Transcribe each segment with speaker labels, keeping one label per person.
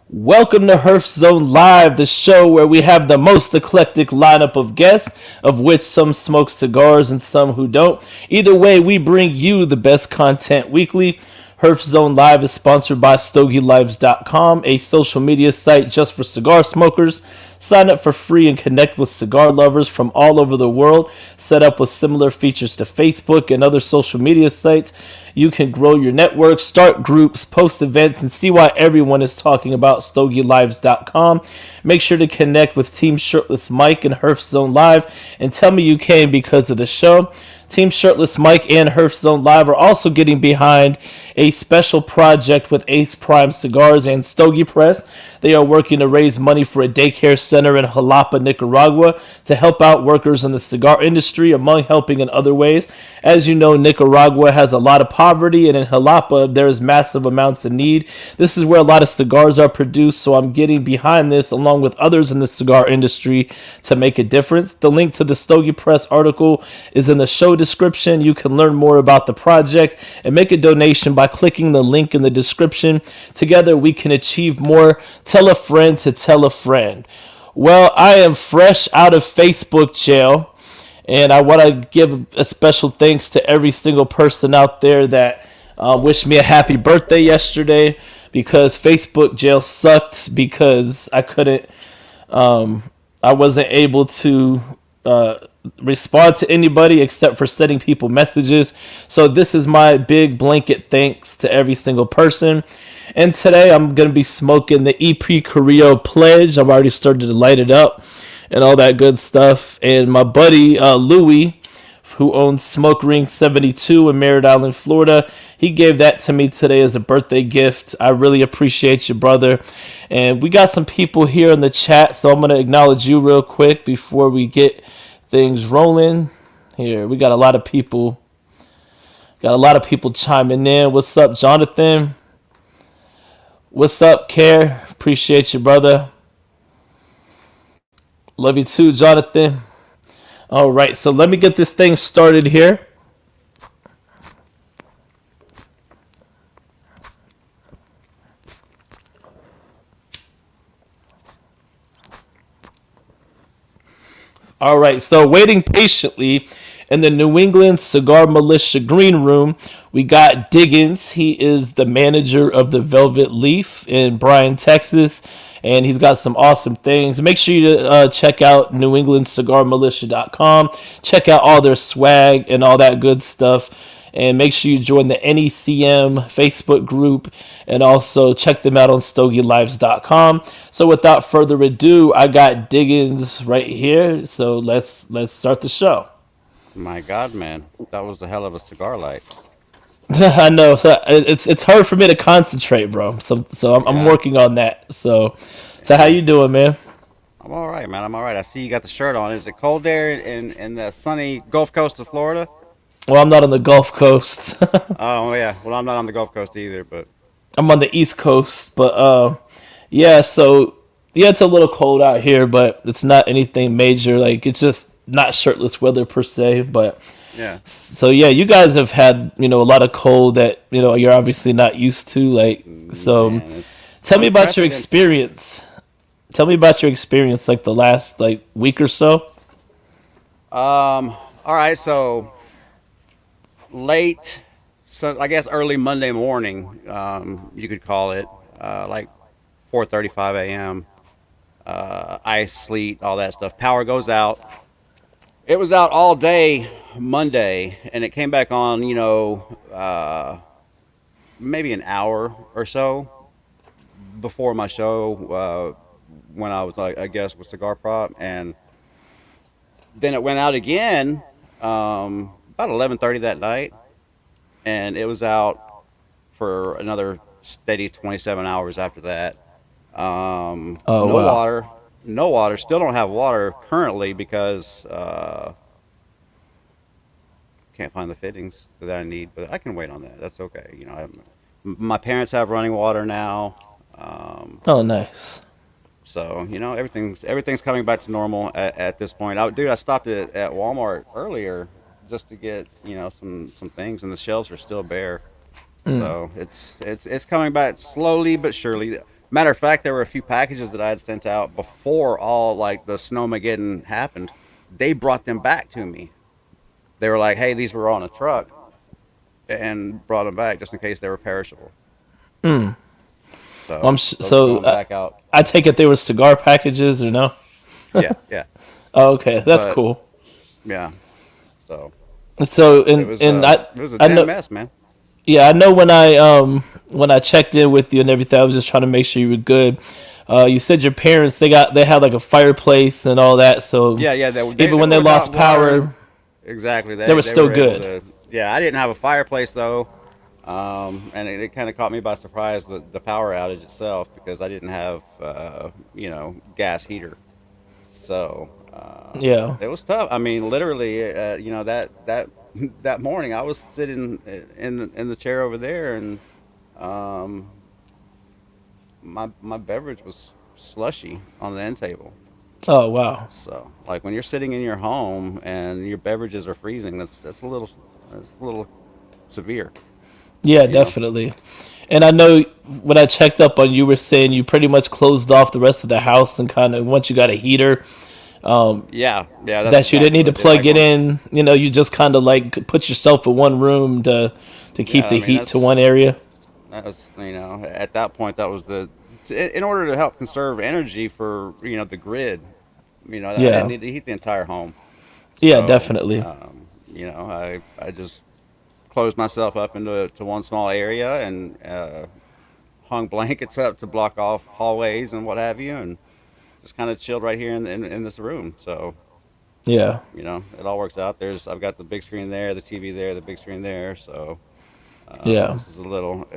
Speaker 1: Welcome to Herf Zone Live, the show where we have the most eclectic lineup of guests, of which some smoke cigars and some who don't. Either way, we bring you the best content weekly. Herf Zone Live is sponsored by StogieLives.com, a social media site just for cigar smokers. Sign up for free and connect with cigar lovers from all over the world. Set up with similar features to Facebook and other social media sites. You can grow your network, start groups, post events, and see why everyone is talking about StogieLives.com. Make sure to connect with Team Shirtless Mike and Herf Zone Live and tell me you came because of the show. Team Shirtless Mike and Herf Zone Live are also getting behind a special project with Ace Prime Cigars and Stogie Press. They are working to raise money for a daycare center in Jalapa, Nicaragua to help out workers in the cigar industry, among helping in other ways. As you know, Nicaragua has a lot of poverty, and in Jalapa, there is massive amounts of need. This is where a lot of cigars are produced, so I'm getting behind this along with others in the cigar industry to make a difference. The link to the Stogie Press article is in the show description. You can learn more about the project and make a donation by clicking the link in the description. Together, we can achieve more. Tell a friend to tell a friend. Well, I am fresh out of Facebook jail, and I want to give a special thanks to every single person out there that wished me a happy birthday yesterday, because Facebook jail sucked because I wasn't able to respond to anybody except for sending people messages. So this is my big blanket thanks to every single person. And today I'm going to be smoking the EP Carrillo Pledge. I've already started to light it up and all that good stuff. And my buddy Louie, who owns Smoke Ring 72 in Merritt Island, Florida, he gave that to me today as a birthday gift. I really appreciate you, brother. And we got some people here in the chat, so I'm going to acknowledge you real quick before we get things rolling. Here, we got a lot of people. Got a lot of people chiming in. What's up, Jonathan? What's up, Care? Appreciate you, brother. Love you too, Jonathan. All right, so let me get this thing started here. All right, so waiting patiently in the New England Cigar Militia Green Room, we got Diggins. He is the manager of the Velvet Leaf in Bryan, Texas, and he's got some awesome things. Make sure you check out NewEnglandCigarMilitia.com. Check out all their swag and all that good stuff. And make sure you join the NECM Facebook group, and also check them out on StogieLives.com. So without further ado, I got Diggins right here. So let's start the show.
Speaker 2: My God, man, that was a hell of a cigar light.
Speaker 1: I know, so it's hard for me to concentrate, bro. So I'm
Speaker 2: Yeah,
Speaker 1: working on that. So how
Speaker 2: yeah.
Speaker 1: you doing, man?
Speaker 2: I'm all right, man. I'm all right. I see you got the shirt on. Is it cold there in the sunny Gulf Coast of Florida?
Speaker 1: Well, I'm not on the Gulf Coast.
Speaker 2: Oh yeah. Well, I'm not on the Gulf Coast either, but
Speaker 1: I'm on the East Coast, but yeah. So yeah, it's a little cold out here, but it's not anything major. Like, it's just not shirtless weather per se. But
Speaker 2: yeah.
Speaker 1: so yeah, you guys have had a lot of cold that you're obviously not used to. Like, so
Speaker 2: Man, it's
Speaker 1: tell me about your
Speaker 2: unprecedented.
Speaker 1: experience. Tell me about your experience, like the last like week or so.
Speaker 2: All right. So late, so I guess early Monday morning, you could call it, like 4:35 a.m. Ice, sleet, all that stuff. Power goes out. It was out all day Monday, and it came back on, maybe an hour or so before my show, when I was, like, I guess, with Cigar Prop, and then it went out again, about 11:30 that night, and it was out for another steady 27 hours after that.
Speaker 1: Oh
Speaker 2: No
Speaker 1: wow.
Speaker 2: water, no water. Still don't have water currently because can't find the fittings that I need, but I can wait on that. That's okay. My parents have running water now. Um,
Speaker 1: Oh nice.
Speaker 2: so everything's coming back to normal at this point. Dude, I stopped at Walmart earlier just to get some things, and the shelves are still bare. So it's coming back slowly but surely. Matter of fact, there were a few packages that I had sent out before all like the snowmageddon happened. They brought them back to me. They were like, "Hey, these were on a truck," and brought them back just in case they were perishable.
Speaker 1: Well,
Speaker 2: So those are going back out.
Speaker 1: I take it they were cigar packages or no?
Speaker 2: Yeah, yeah,
Speaker 1: Oh, okay, that's
Speaker 2: but
Speaker 1: cool.
Speaker 2: yeah. So
Speaker 1: So and
Speaker 2: it was a
Speaker 1: I
Speaker 2: damn
Speaker 1: know
Speaker 2: mess, man.
Speaker 1: yeah, I know when I checked in with you and everything, I was just trying to make sure you were good. You said your parents they had like a fireplace and all that, so
Speaker 2: Yeah, yeah.
Speaker 1: even
Speaker 2: They
Speaker 1: when
Speaker 2: were
Speaker 1: they
Speaker 2: without
Speaker 1: lost
Speaker 2: water.
Speaker 1: power,
Speaker 2: Exactly.
Speaker 1: they were
Speaker 2: They
Speaker 1: still
Speaker 2: were able
Speaker 1: good.
Speaker 2: to. Yeah, I didn't have a fireplace though, and it kind of caught me by surprise the power outage itself because I didn't have gas heater. So
Speaker 1: Yeah.
Speaker 2: it was tough. I mean, literally, that that morning I was sitting in the chair over there, and um, my beverage was slushy on the end table.
Speaker 1: Oh wow.
Speaker 2: So, like when you're sitting in your home and your beverages are freezing, that's a little severe,
Speaker 1: Yeah,
Speaker 2: you know.
Speaker 1: definitely. And I know when I checked up on you, you were saying you pretty much closed off the rest of the house and kind of once you got a heater,
Speaker 2: Yeah, yeah, that's
Speaker 1: that you didn't
Speaker 2: exactly
Speaker 1: need
Speaker 2: what
Speaker 1: to
Speaker 2: I did.
Speaker 1: plug
Speaker 2: Like
Speaker 1: it
Speaker 2: on,
Speaker 1: in. You know, you just kind of like put yourself in one room to keep
Speaker 2: yeah, I
Speaker 1: the
Speaker 2: mean
Speaker 1: heat to one area.
Speaker 2: that was at that point that was in order to help conserve energy for the grid. I didn't
Speaker 1: Yeah.
Speaker 2: need to heat the entire home,
Speaker 1: Yeah,
Speaker 2: so
Speaker 1: definitely.
Speaker 2: I just closed myself up into one small area and hung blankets up to block off hallways and what have you, and just kind of chilled right here in this room. So
Speaker 1: Yeah.
Speaker 2: it all works out. I've got the big screen there, the TV there, the big screen there. So
Speaker 1: Yeah.
Speaker 2: this is a little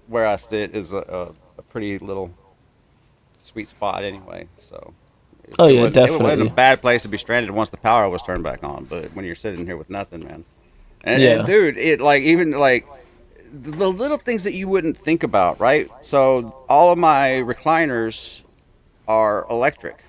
Speaker 2: where I sit is a pretty little sweet spot anyway. So
Speaker 1: Oh yeah,
Speaker 2: it wasn't a
Speaker 1: definitely.
Speaker 2: bad place to be stranded once the power was turned back on. But when you're sitting here with nothing, man, and
Speaker 1: Yeah.
Speaker 2: dude, it like even like the little things that you wouldn't think about, right? So all of my recliners are electric,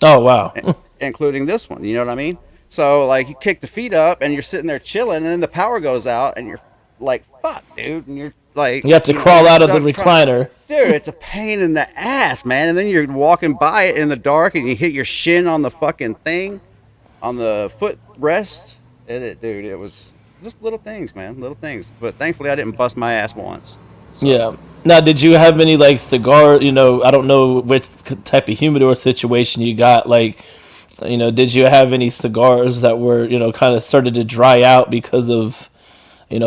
Speaker 1: Oh wow.
Speaker 2: including this one. You know what I mean? So like you kick the feet up and you're sitting there chilling, and then the power goes out, and you're like, "Fuck, dude!" And you're like,
Speaker 1: You have to
Speaker 2: you're
Speaker 1: crawl out of the
Speaker 2: stuck trying.
Speaker 1: recliner.
Speaker 2: Dude, it's a pain in the ass, man. And then you're walking by it in the dark, and you hit your shin on the fucking thing, on the footrest. Dude, it was just little things, man, little things. But thankfully, I didn't bust my ass once. So
Speaker 1: Yeah. Now, did you have any like cigar? You know, I don't know which type of humidor situation you got. Like, did you have any cigars that were kind of started to dry out because of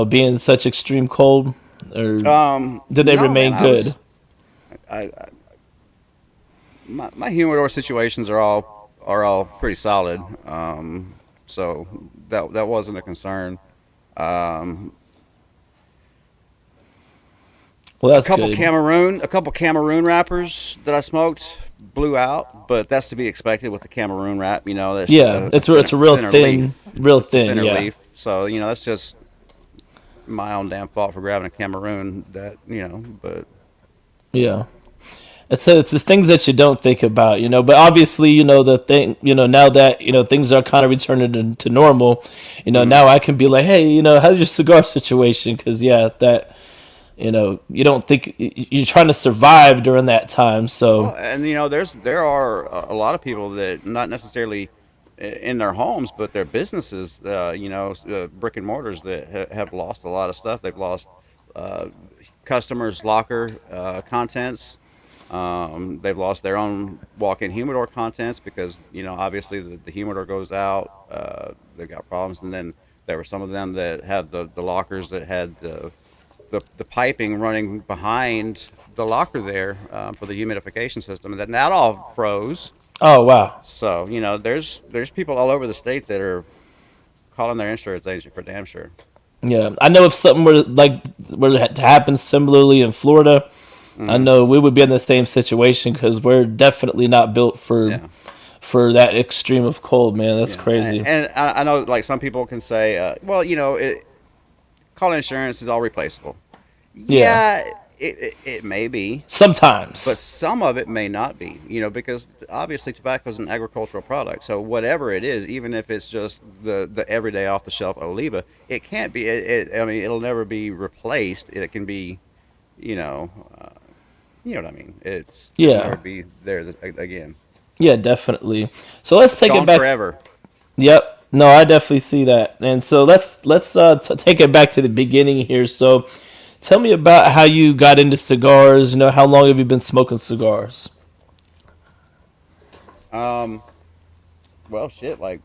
Speaker 1: being such extreme cold, or did they
Speaker 2: no, man,
Speaker 1: remain good?
Speaker 2: I my humidor situations are all pretty solid. So that wasn't a concern. Um,
Speaker 1: Well, that's good.
Speaker 2: A couple Cameroon wrappers that I smoked blew out, but that's to be expected with the Cameroon wrap. That's
Speaker 1: Yeah,
Speaker 2: a
Speaker 1: it's a real
Speaker 2: thinner leaf.
Speaker 1: real
Speaker 2: It's a
Speaker 1: thin.
Speaker 2: thinner
Speaker 1: Yeah,
Speaker 2: leaf. So that's just my own damn fault for grabbing a Cameroon. But
Speaker 1: yeah. It's just things that you don't think about, But obviously, the thing, now that things are kind of returning to normal,
Speaker 2: mhm.
Speaker 1: now I can be like, hey, how's your cigar situation? Because yeah, that you don't think you're trying to survive during that time. So
Speaker 2: Well, and there are a lot of people that not necessarily in their homes, but their businesses, brick and mortars that have lost a lot of stuff. They've lost uh, customers' locker contents. They've lost their own walk-in humidor contents because obviously the humidor goes out. They've got problems, and then there were some of them that have the lockers that had the piping running behind the locker there for the humidification system, and then that all froze.
Speaker 1: oh wow,
Speaker 2: So there's people all over the state that are calling their insurance agent for damn sure.
Speaker 1: yeah. I know if something were to happen similarly in Florida, I
Speaker 2: Hmm.
Speaker 1: know we would be in the same situation because we're definitely not built
Speaker 2: Yeah,
Speaker 1: for that extreme of cold, man. That's
Speaker 2: yeah, and,
Speaker 1: crazy.
Speaker 2: and I know like some people can say, well, call insurance is all replaceable.
Speaker 1: Yeah,
Speaker 2: Yeah, it may be, but
Speaker 1: sometimes.
Speaker 2: some of it may not be, because obviously tobacco is an agricultural product. So whatever it is, even if it's just the everyday off the shelf Oliva, it can't be. I mean, it'll never be replaced. It can be, you know, you know what I mean. It'll
Speaker 1: Yeah.
Speaker 2: never be there again.
Speaker 1: Yeah, definitely. So let's
Speaker 2: It's
Speaker 1: take it
Speaker 2: gone
Speaker 1: back.
Speaker 2: forever.
Speaker 1: Yep. No, I definitely see that. And so let's take it back to the beginning here. So tell me about how you got into cigars. You know, how long have you been smoking cigars?
Speaker 2: Um, well, shit, like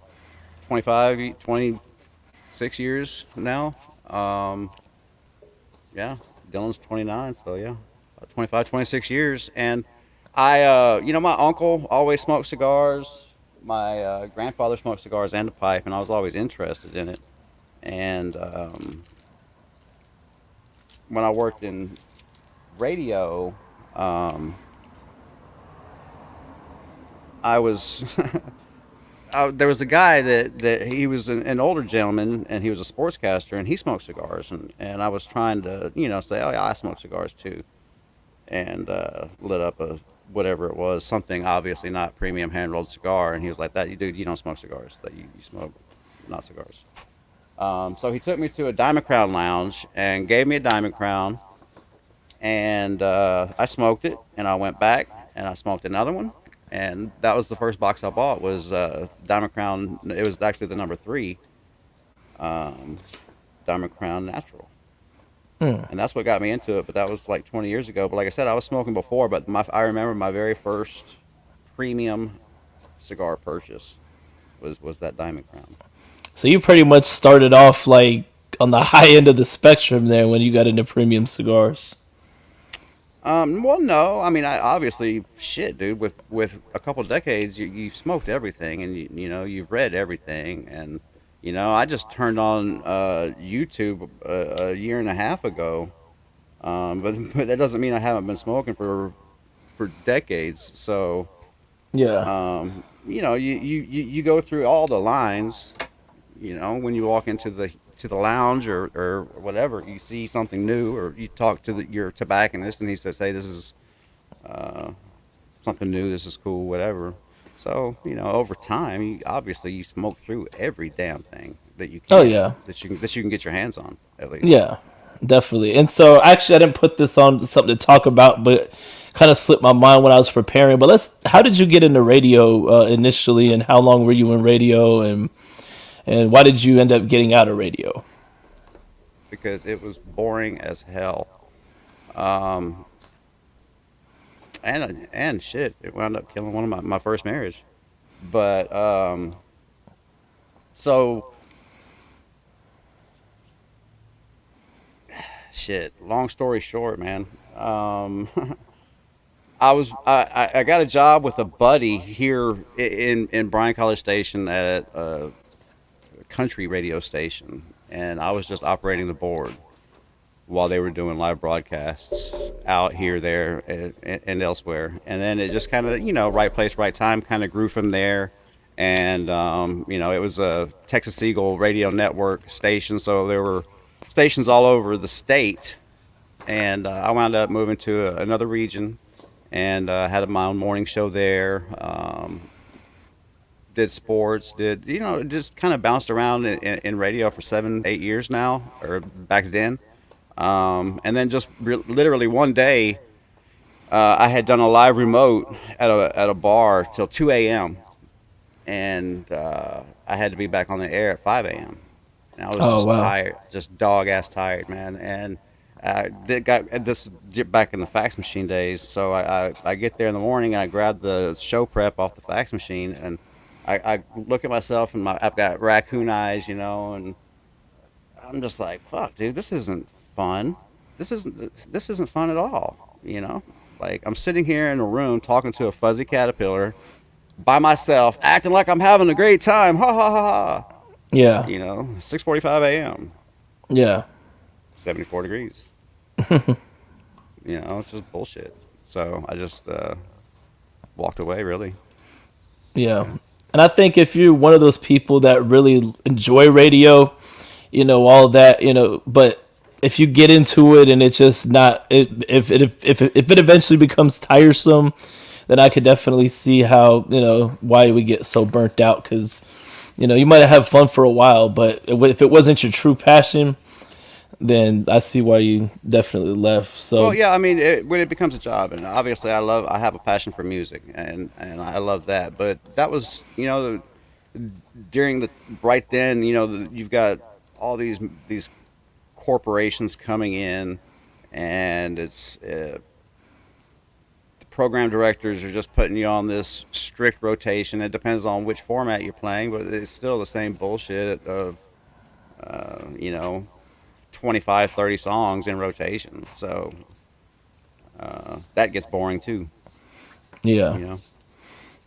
Speaker 2: 25, 26 years now. Um, yeah, Dylan's 29, so yeah, about 25, 26 years. And my uncle always smoked cigars. My grandfather smoked cigars and a pipe, and I was always interested in it. And when I worked in radio, um, I was there was a guy that he was an older gentleman, and he was a sportscaster, and he smoked cigars, and I was trying to say, oh yeah, I smoke cigars too, and lit up a whatever it was, something obviously not premium hand rolled cigar, and he was like, that you dude, you don't smoke cigars, that you smoke not cigars. So he took me to a Diamond Crown lounge and gave me a Diamond Crown, and I smoked it, and I went back and I smoked another one, and that was the first box I bought was Diamond Crown. It was actually the number three um, Diamond Crown Natural,
Speaker 1: Hmm.
Speaker 2: and that's what got me into it. But that was like 20 years ago. But like I said, I was smoking before. But I remember my very first premium cigar purchase was that Diamond Crown.
Speaker 1: So you pretty much started off like on the high end of the spectrum there when you got into premium cigars.
Speaker 2: Well, no, I mean, I obviously shit, dude. With a couple decades, you've smoked everything, and you've read everything, and I just turned on YouTube a year and a half ago, but that doesn't mean I haven't been smoking for decades. So,
Speaker 1: Yeah.
Speaker 2: you go through all the lines. When you walk into the lounge or whatever, you see something new, or you talk to your tobacconist, and he says, "Hey, this is uh, something new. This is cool, whatever." So over time, obviously you smoke through every damn thing that you
Speaker 1: Oh
Speaker 2: can
Speaker 1: yeah.
Speaker 2: that you can get your hands on, at least.
Speaker 1: Yeah. Definitely. And so actually I didn't put this on something to talk about, but kind of slipped my mind when I was preparing. But let's how did you get into radio initially, and how long were you in radio, and why did you end up getting out of radio?
Speaker 2: Because it was boring as hell. Um, and shit, it wound up killing one of my first marriage. But so shit. Long story short, man. I got a job with a buddy here in Bryan College Station at a country radio station, and I was just operating the board while they were doing live broadcasts out here, there, and elsewhere. And then it just kind of, right place, right time, kind of grew from there. And it was a Texas Eagle radio network station, so there were stations all over the state. And I wound up moving to another region, and had my own morning show there. Did sports, just kind of bounced around in radio for 7, 8 years now, or back then. And then just literally one day, I had done a live remote at a bar till 2 a.m. And I had to be back on the air at 5 a.m. And I was
Speaker 1: Oh
Speaker 2: just
Speaker 1: wow.
Speaker 2: tired, just dog ass tired, man. And got this back in the fax machine days. So I get there in the morning, and I grab the show prep off the fax machine, and I look at myself, and I've got raccoon eyes, and I'm just like, fuck, dude, this isn't fun. This isn't fun at all. Like, I'm sitting here in a room talking to a fuzzy caterpillar by myself, acting like I'm having a great time. Ha ha ha ha.
Speaker 1: Yeah.
Speaker 2: 6:45 a.m.
Speaker 1: Yeah.
Speaker 2: 74 degrees. It's just bullshit. So I just walked away, really.
Speaker 1: Yeah. And I think if you're one of those people that really enjoy radio, all that, but if you get into it and it's just not, if it eventually becomes tiresome, then I could definitely see how, why we get so burnt out. Because, you might have fun for a while, but if it wasn't your true passion, then I see why you definitely left.
Speaker 2: Well,
Speaker 1: So
Speaker 2: yeah, I mean, when it becomes a job, and obviously, I have a passion for music, and I love that. But that was, during the right then, you've got all these corporations coming in, and it's the program directors are just putting you on this strict rotation. It depends on which format you're playing, but it's still the same bullshit of, you know, 25, 30 songs in rotation. So that gets boring too,
Speaker 1: yeah,
Speaker 2: you know.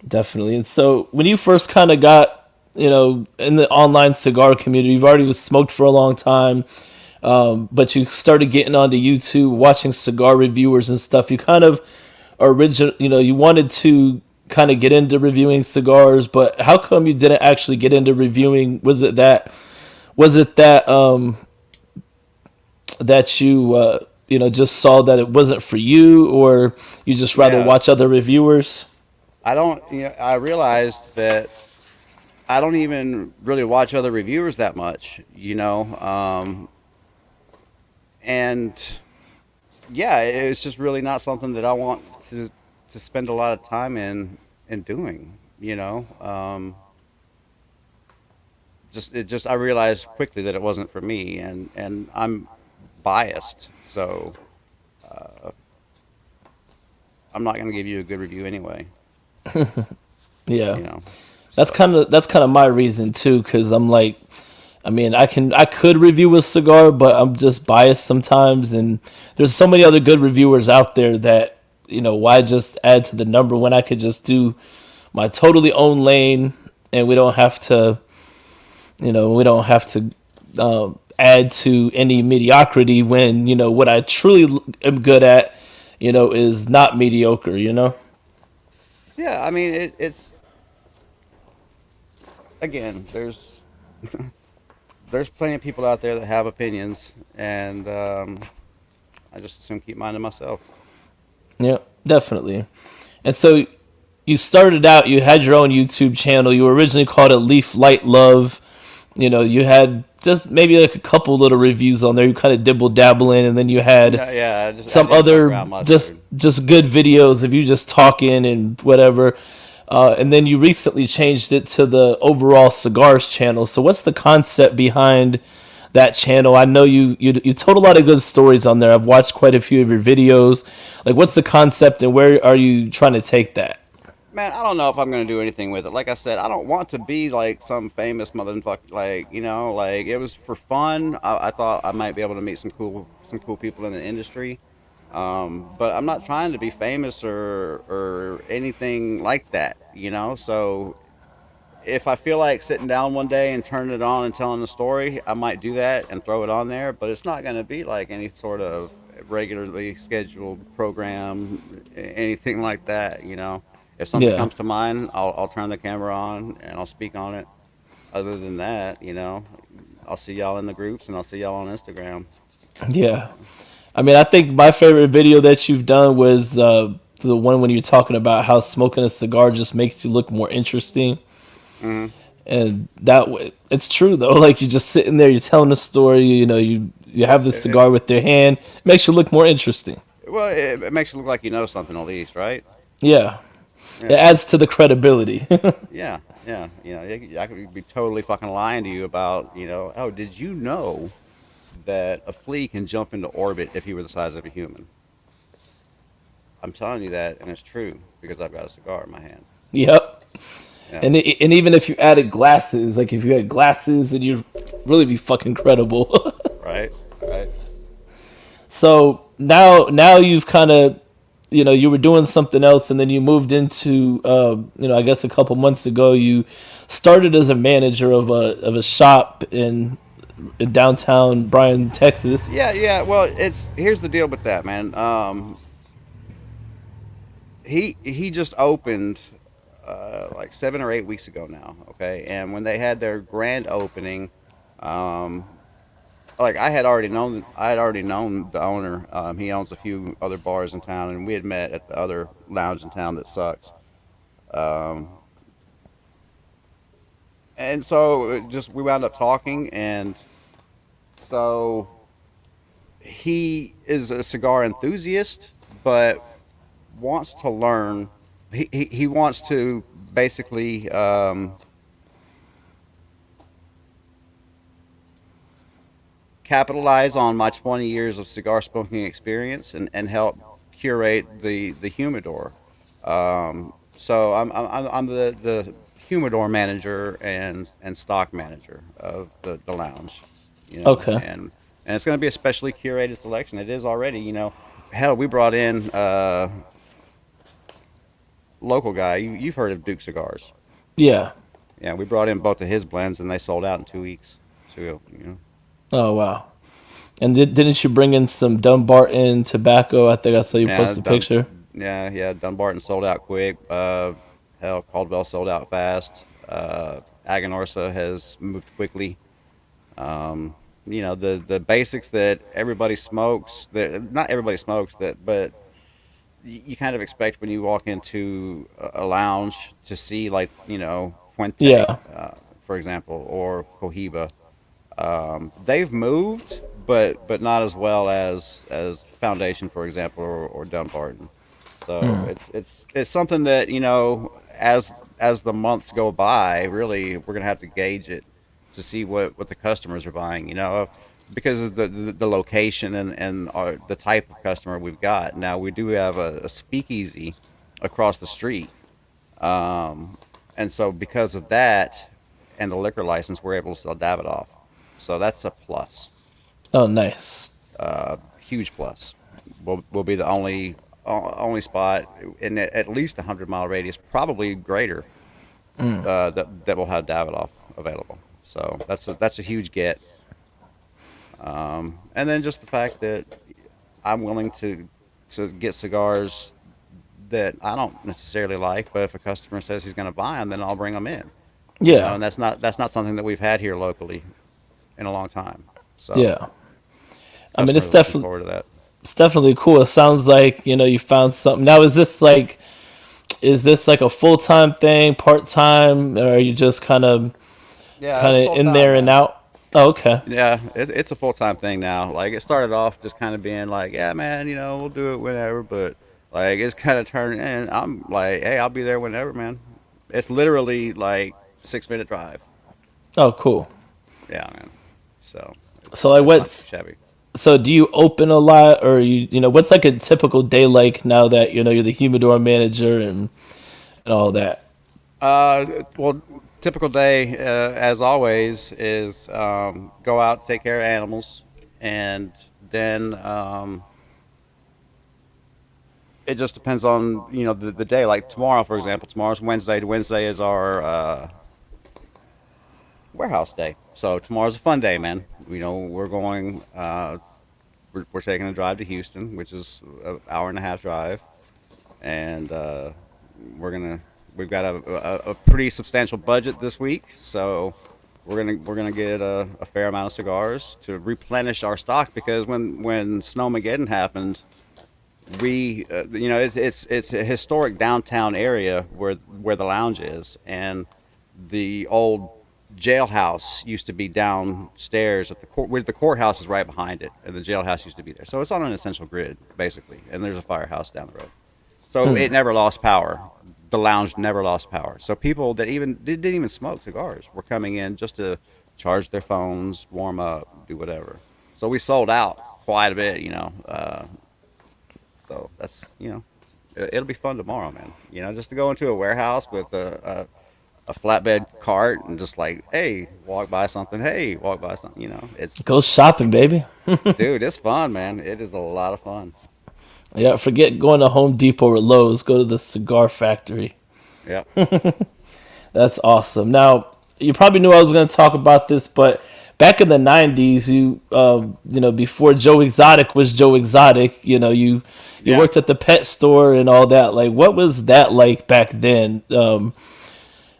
Speaker 1: definitely. And so when you first kind of got, in the online cigar community, you've already was smoked for a long time, but you started getting onto YouTube, watching cigar reviewers and stuff. You kind of you wanted to kind of get into reviewing cigars, but how come you didn't actually get into reviewing? Was it that that you just saw that it wasn't for you, or you just rather watch
Speaker 2: Yes.
Speaker 1: other reviewers?
Speaker 2: I don't, I realized that I don't even really watch other reviewers that much, and yeah, it's just really not something that I want to spend a lot of time in doing. I realized quickly that it wasn't for me, and I'm biased, so I'm not going to give you a good review anyway.
Speaker 1: Yeah,
Speaker 2: You know,
Speaker 1: that's
Speaker 2: so
Speaker 1: kind of that's kind of my reason too, because I'm like, I mean, I could review a cigar, but I'm just biased sometimes, and there's so many other good reviewers out there that why just add to the number when I could just do my totally own lane, and we don't have to add to any mediocrity when what I truly am good at, is not mediocre.
Speaker 2: yeah, I mean, it's again, there's plenty of people out there that have opinions, and I just assume keep mine to myself.
Speaker 1: Yeah, definitely. And so you started out, you had your own YouTube channel. You originally called it Leaf Light Love. You had just maybe like a couple little reviews on there. You kind of dibble dabble in, and then you had
Speaker 2: No, yeah, I
Speaker 1: some
Speaker 2: didn't fuck
Speaker 1: other
Speaker 2: around much,
Speaker 1: just
Speaker 2: dude.
Speaker 1: just good videos of you just talking and whatever. And then you recently changed it to the overall cigars channel. So what's the concept behind that channel? I know you told a lot of good stories on there. I've watched quite a few of your videos. Like, what's the concept and where are you trying to take that?
Speaker 2: Man, I don't know if I'm gonna do anything with it. Like I said, I don't want to be like some famous motherfucker. Like, like it was for fun. I thought I might be able to meet some cool people in the industry. But I'm not trying to be famous or anything like that. So if I feel like sitting down one day and turning it on and telling a story, I might do that and throw it on there. But it's not gonna be like any sort of regularly scheduled program, anything like that. If something
Speaker 1: Yeah.
Speaker 2: comes to mind, I'll turn the camera on and I'll speak on it. Other than that, I'll see y'all in the groups and I'll see y'all on Instagram.
Speaker 1: Yeah. I mean, I think my favorite video that you've done was the one when you're talking about how smoking a cigar just makes you look more interesting.
Speaker 2: Hmm.
Speaker 1: And that way, it's true though. Like, you're just sitting there, you're telling a story. You have the
Speaker 2: It,
Speaker 1: cigar with their hand. It makes you look more interesting.
Speaker 2: well, it makes it look like you know something at least, right?
Speaker 1: Yeah, it
Speaker 2: Yeah,
Speaker 1: adds to the credibility.
Speaker 2: yeah, yeah. I could be totally fucking lying to you about, oh, did you know that a flea can jump into orbit if he were the size of a human? I'm telling you that, and it's true because I've got a cigar in my hand.
Speaker 1: Yep.
Speaker 2: Yeah,
Speaker 1: And even if you added glasses, like if you had glasses, then you'd really be fucking credible.
Speaker 2: right, right.
Speaker 1: So now you've kind of, you were doing something else, and then you moved into, I guess a couple months ago, you started as a manager of a shop in downtown Bryan, Texas.
Speaker 2: Yeah, yeah. Well, it's here's the deal with that, man. He just opened like 7 or 8 weeks ago now. Okay, and when they had their grand opening, um, like I had already known the owner. He owns a few other bars in town, and we had met at the other lounge in town that sucks. Um, and so just we wound up talking, and so he is a cigar enthusiast, but wants to learn. He wants to basically capitalize on my 20 years of cigar smoking experience and help curate the humidor. So I'm the humidor manager and stock manager of the lounge,
Speaker 1: Okay.
Speaker 2: and it's going to be a specially curated selection. It is already, hell, we brought in local guy. You've heard of Duke Cigars?
Speaker 1: Yeah.
Speaker 2: Yeah, we brought in both of his blends, and they sold out in 2 weeks. So
Speaker 1: Oh wow. And didn't you bring in some Dumbarton tobacco? I think I saw you
Speaker 2: yeah,
Speaker 1: post a picture.
Speaker 2: Dunbarton sold out quick. Hell, Caldwell sold out fast. Aganorsa has moved quickly. The basics that everybody smokes. That not everybody smokes that, but you kind of expect when you walk into a lounge to see, like, Fuente,
Speaker 1: Yeah.
Speaker 2: for example, or Cohiba. They've moved, but not as well as Foundation, for example, or Dumbarton. So it's something that, as the months go by, really we're gonna have to gauge it to see what the customers are buying. Because of the location and the type of customer we've got. Now we do have a speakeasy across the street, and so because of that and the liquor license, we're able to sell Davidoff. So that's a plus,
Speaker 1: Oh, nice.
Speaker 2: huge plus. We'll be the only spot in at least 100-mile radius, probably greater, that will have Davidoff available. So that's a huge get. And then just the fact that I'm willing to get cigars that I don't necessarily like, but if a customer says he's going to buy them, then I'll bring them in.
Speaker 1: Yeah.
Speaker 2: And that's not something that we've had here locally in a long time. So
Speaker 1: Yeah. I mean,
Speaker 2: customers are looking forward to that.
Speaker 1: it's definitely cool. It sounds like you found something. Now, is this like a full time thing, part time, or are you just
Speaker 2: Yeah,
Speaker 1: kind
Speaker 2: it's
Speaker 1: of
Speaker 2: full
Speaker 1: in
Speaker 2: time
Speaker 1: there and
Speaker 2: now.
Speaker 1: out? Oh, okay.
Speaker 2: Yeah, it's a full time thing now. Like, it started off just kind of being like, yeah, man, we'll do it whenever. But like, it's kind of turned, and I'm like, hey, I'll be there whenever, man. It's literally like 6 minute drive.
Speaker 1: Oh, cool.
Speaker 2: Yeah, man. So
Speaker 1: So
Speaker 2: it's
Speaker 1: like,
Speaker 2: it's not too
Speaker 1: what's
Speaker 2: shabby.
Speaker 1: so do you open a lot, or what's like a typical day like now that you're the humidor manager and all that?
Speaker 2: Well, typical day, as always, is go out, take care of animals, and then it just depends on the day. Like tomorrow, for example, tomorrow's Wednesday. Wednesday is our warehouse day. So tomorrow's a fun day, man. We're going. We're taking a drive to Houston, which is an hour and a half drive, and we're gonna. We've got a pretty substantial budget this week, so we're gonna get a fair amount of cigars to replenish our stock, because when Snowmageddon happened, it's a historic downtown area where the lounge is, and the old jailhouse used to be downstairs at the court, where the courthouse is right behind it, and the jailhouse used to be there. So it's on an essential grid basically, and there's a firehouse down the road. So it never lost power. The lounge never lost power. So people that didn't even smoke cigars were coming in just to charge their phones, warm up, do whatever. So we sold out quite a bit. So that's it'll be fun tomorrow, man. Just to go into a warehouse with a flatbed cart and just like, hey, walk by something. Hey, walk by something. It's
Speaker 1: Go shopping, baby.
Speaker 2: dude, it's fun, man. It is a lot of fun.
Speaker 1: Yeah, forget going to Home Depot or Lowe's. Go to the cigar factory.
Speaker 2: Yeah.
Speaker 1: That's awesome. Now, you probably knew I was going to talk about this, but back in the '90s, before Joe Exotic was Joe Exotic, you
Speaker 2: Yeah.
Speaker 1: worked at the pet store and all that. Like, what was that like back then?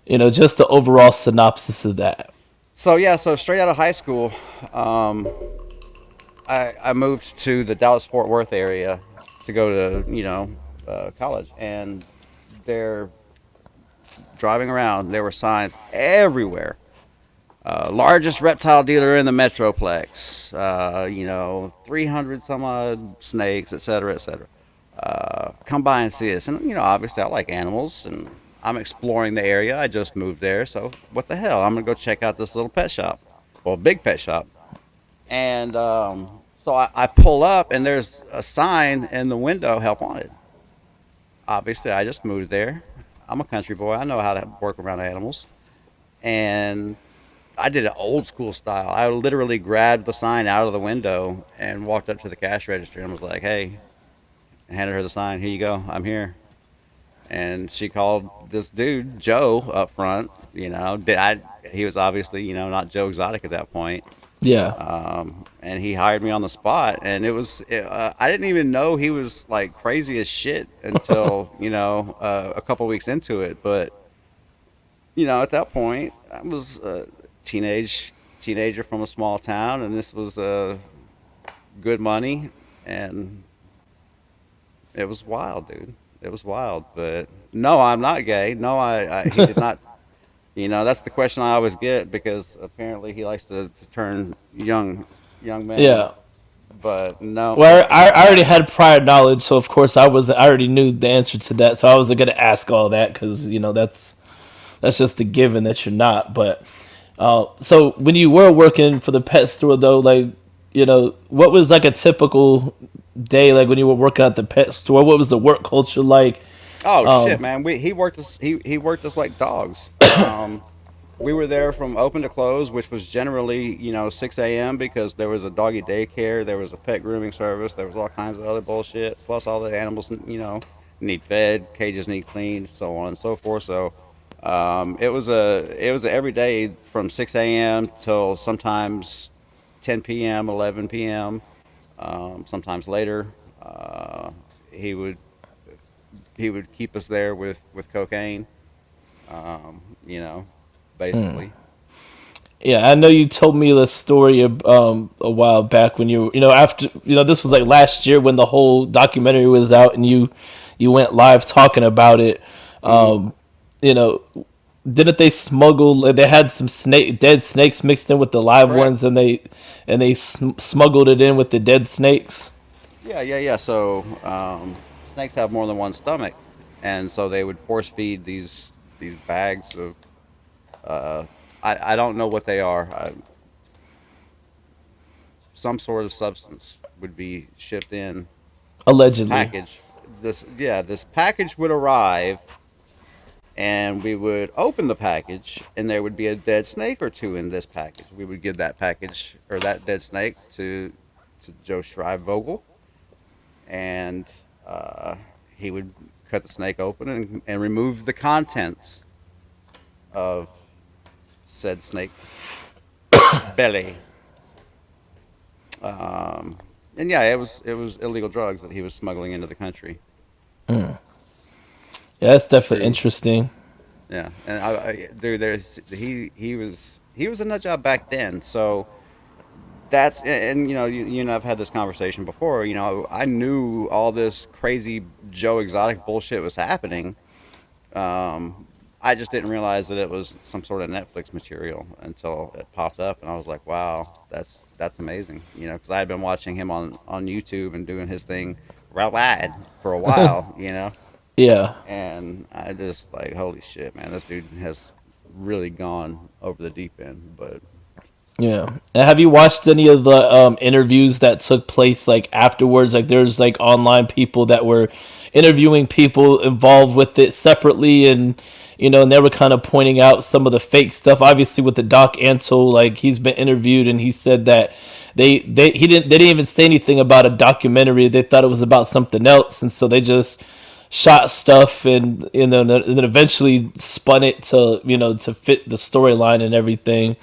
Speaker 1: Just the overall synopsis of that.
Speaker 2: So straight out of high school, I moved to the Dallas Fort Worth area to go to college, and they're driving around. There were signs everywhere Largest reptile dealer in the Metroplex. 300 some odd snakes, et cetera, et cetera. Come by and see us. And, obviously I like animals and I'm exploring the area. I just moved there. So what the hell? I'm going to go check out this little pet shop. Well, big pet shop. And so I pull up and there's a sign in the window, help wanted. Obviously, I just moved there. I'm a country boy. I know how to work around animals. And I did it old school style. I literally grabbed the sign out of the window and walked up to the cash register and was like, hey, and handed her the sign. Here you go. I'm here. And she called this dude, Joe, up front. He was obviously, not Joe Exotic at that point.
Speaker 1: Yeah.
Speaker 2: And he hired me on the spot. And I didn't even know he was like crazy as shit until, a couple weeks into it. But, at that point, I was a teenager from a small town, and this was good money. And it was wild, dude. It was wild. But no, I'm not gay. No, he did not. That's the question I always get because apparently he likes to turn young men.
Speaker 1: Yeah.
Speaker 2: But no.
Speaker 1: Well, I already had prior knowledge, so of course I already knew the answer to that, so I wasn't gonna ask all that because that's just a given that you're not. But so when you were working for the pet store, though, like what was like a typical day like when you were working at the pet store? What was the work culture like?
Speaker 2: Oh shit, man. He worked us like dogs. We were there from open to close, which was generally 6 a.m. because there was a doggy daycare, there was a pet grooming service, there was all kinds of other bullshit. Plus all the animals need fed, cages need cleaned, so on and so forth. So it was every day from 6 a.m. till sometimes 10 p.m., 11 p.m. Sometimes later. He would keep us there with cocaine, basically.
Speaker 1: Yeah, I know you told me this story a while back when after this was like last year when the whole documentary was out and you went live talking about it.
Speaker 2: Mm-hmm.
Speaker 1: You know, didn't they smuggle? Like, they had some dead snakes mixed in with the live
Speaker 2: Correct.
Speaker 1: ones, and they smuggled it in with the dead snakes.
Speaker 2: Yeah, yeah, yeah. So snakes have more than one stomach, and so they would force feed these bags of uh, I don't know what they are. Some sort of substance would be shipped in this
Speaker 1: Allegedly.
Speaker 2: package. This package would arrive, and we would open the package, and there would be a dead snake or two in this package. We would give that package or that dead snake to Joe Schreibvogel, and he would cut the snake open and remove the contents of said snake belly. And yeah, it was illegal drugs that he was smuggling into the country.
Speaker 1: Yeah, that's definitely
Speaker 2: True.
Speaker 1: interesting.
Speaker 2: Yeah, and dude, he was a nut job back then. So and you and I've had this conversation before. I knew all this crazy Joe Exotic bullshit was happening. I just didn't realize that it was some sort of Netflix material until it popped up, and I was like, wow, that's amazing. Because I had been watching him on YouTube and doing his thing worldwide for a while.
Speaker 1: Yeah.
Speaker 2: And I just like, holy shit, man, this dude has really gone over the deep end. But
Speaker 1: Yeah. And have you watched any of the interviews that took place like afterwards? Like there's like online people that were interviewing people involved with it separately, and they were kind of pointing out some of the fake stuff. Obviously with the Doc Antle, like he's been interviewed and he said that they didn't even say anything about a documentary. They thought it was about something else, and so they just shot stuff and then eventually spun it to fit the storyline and everything.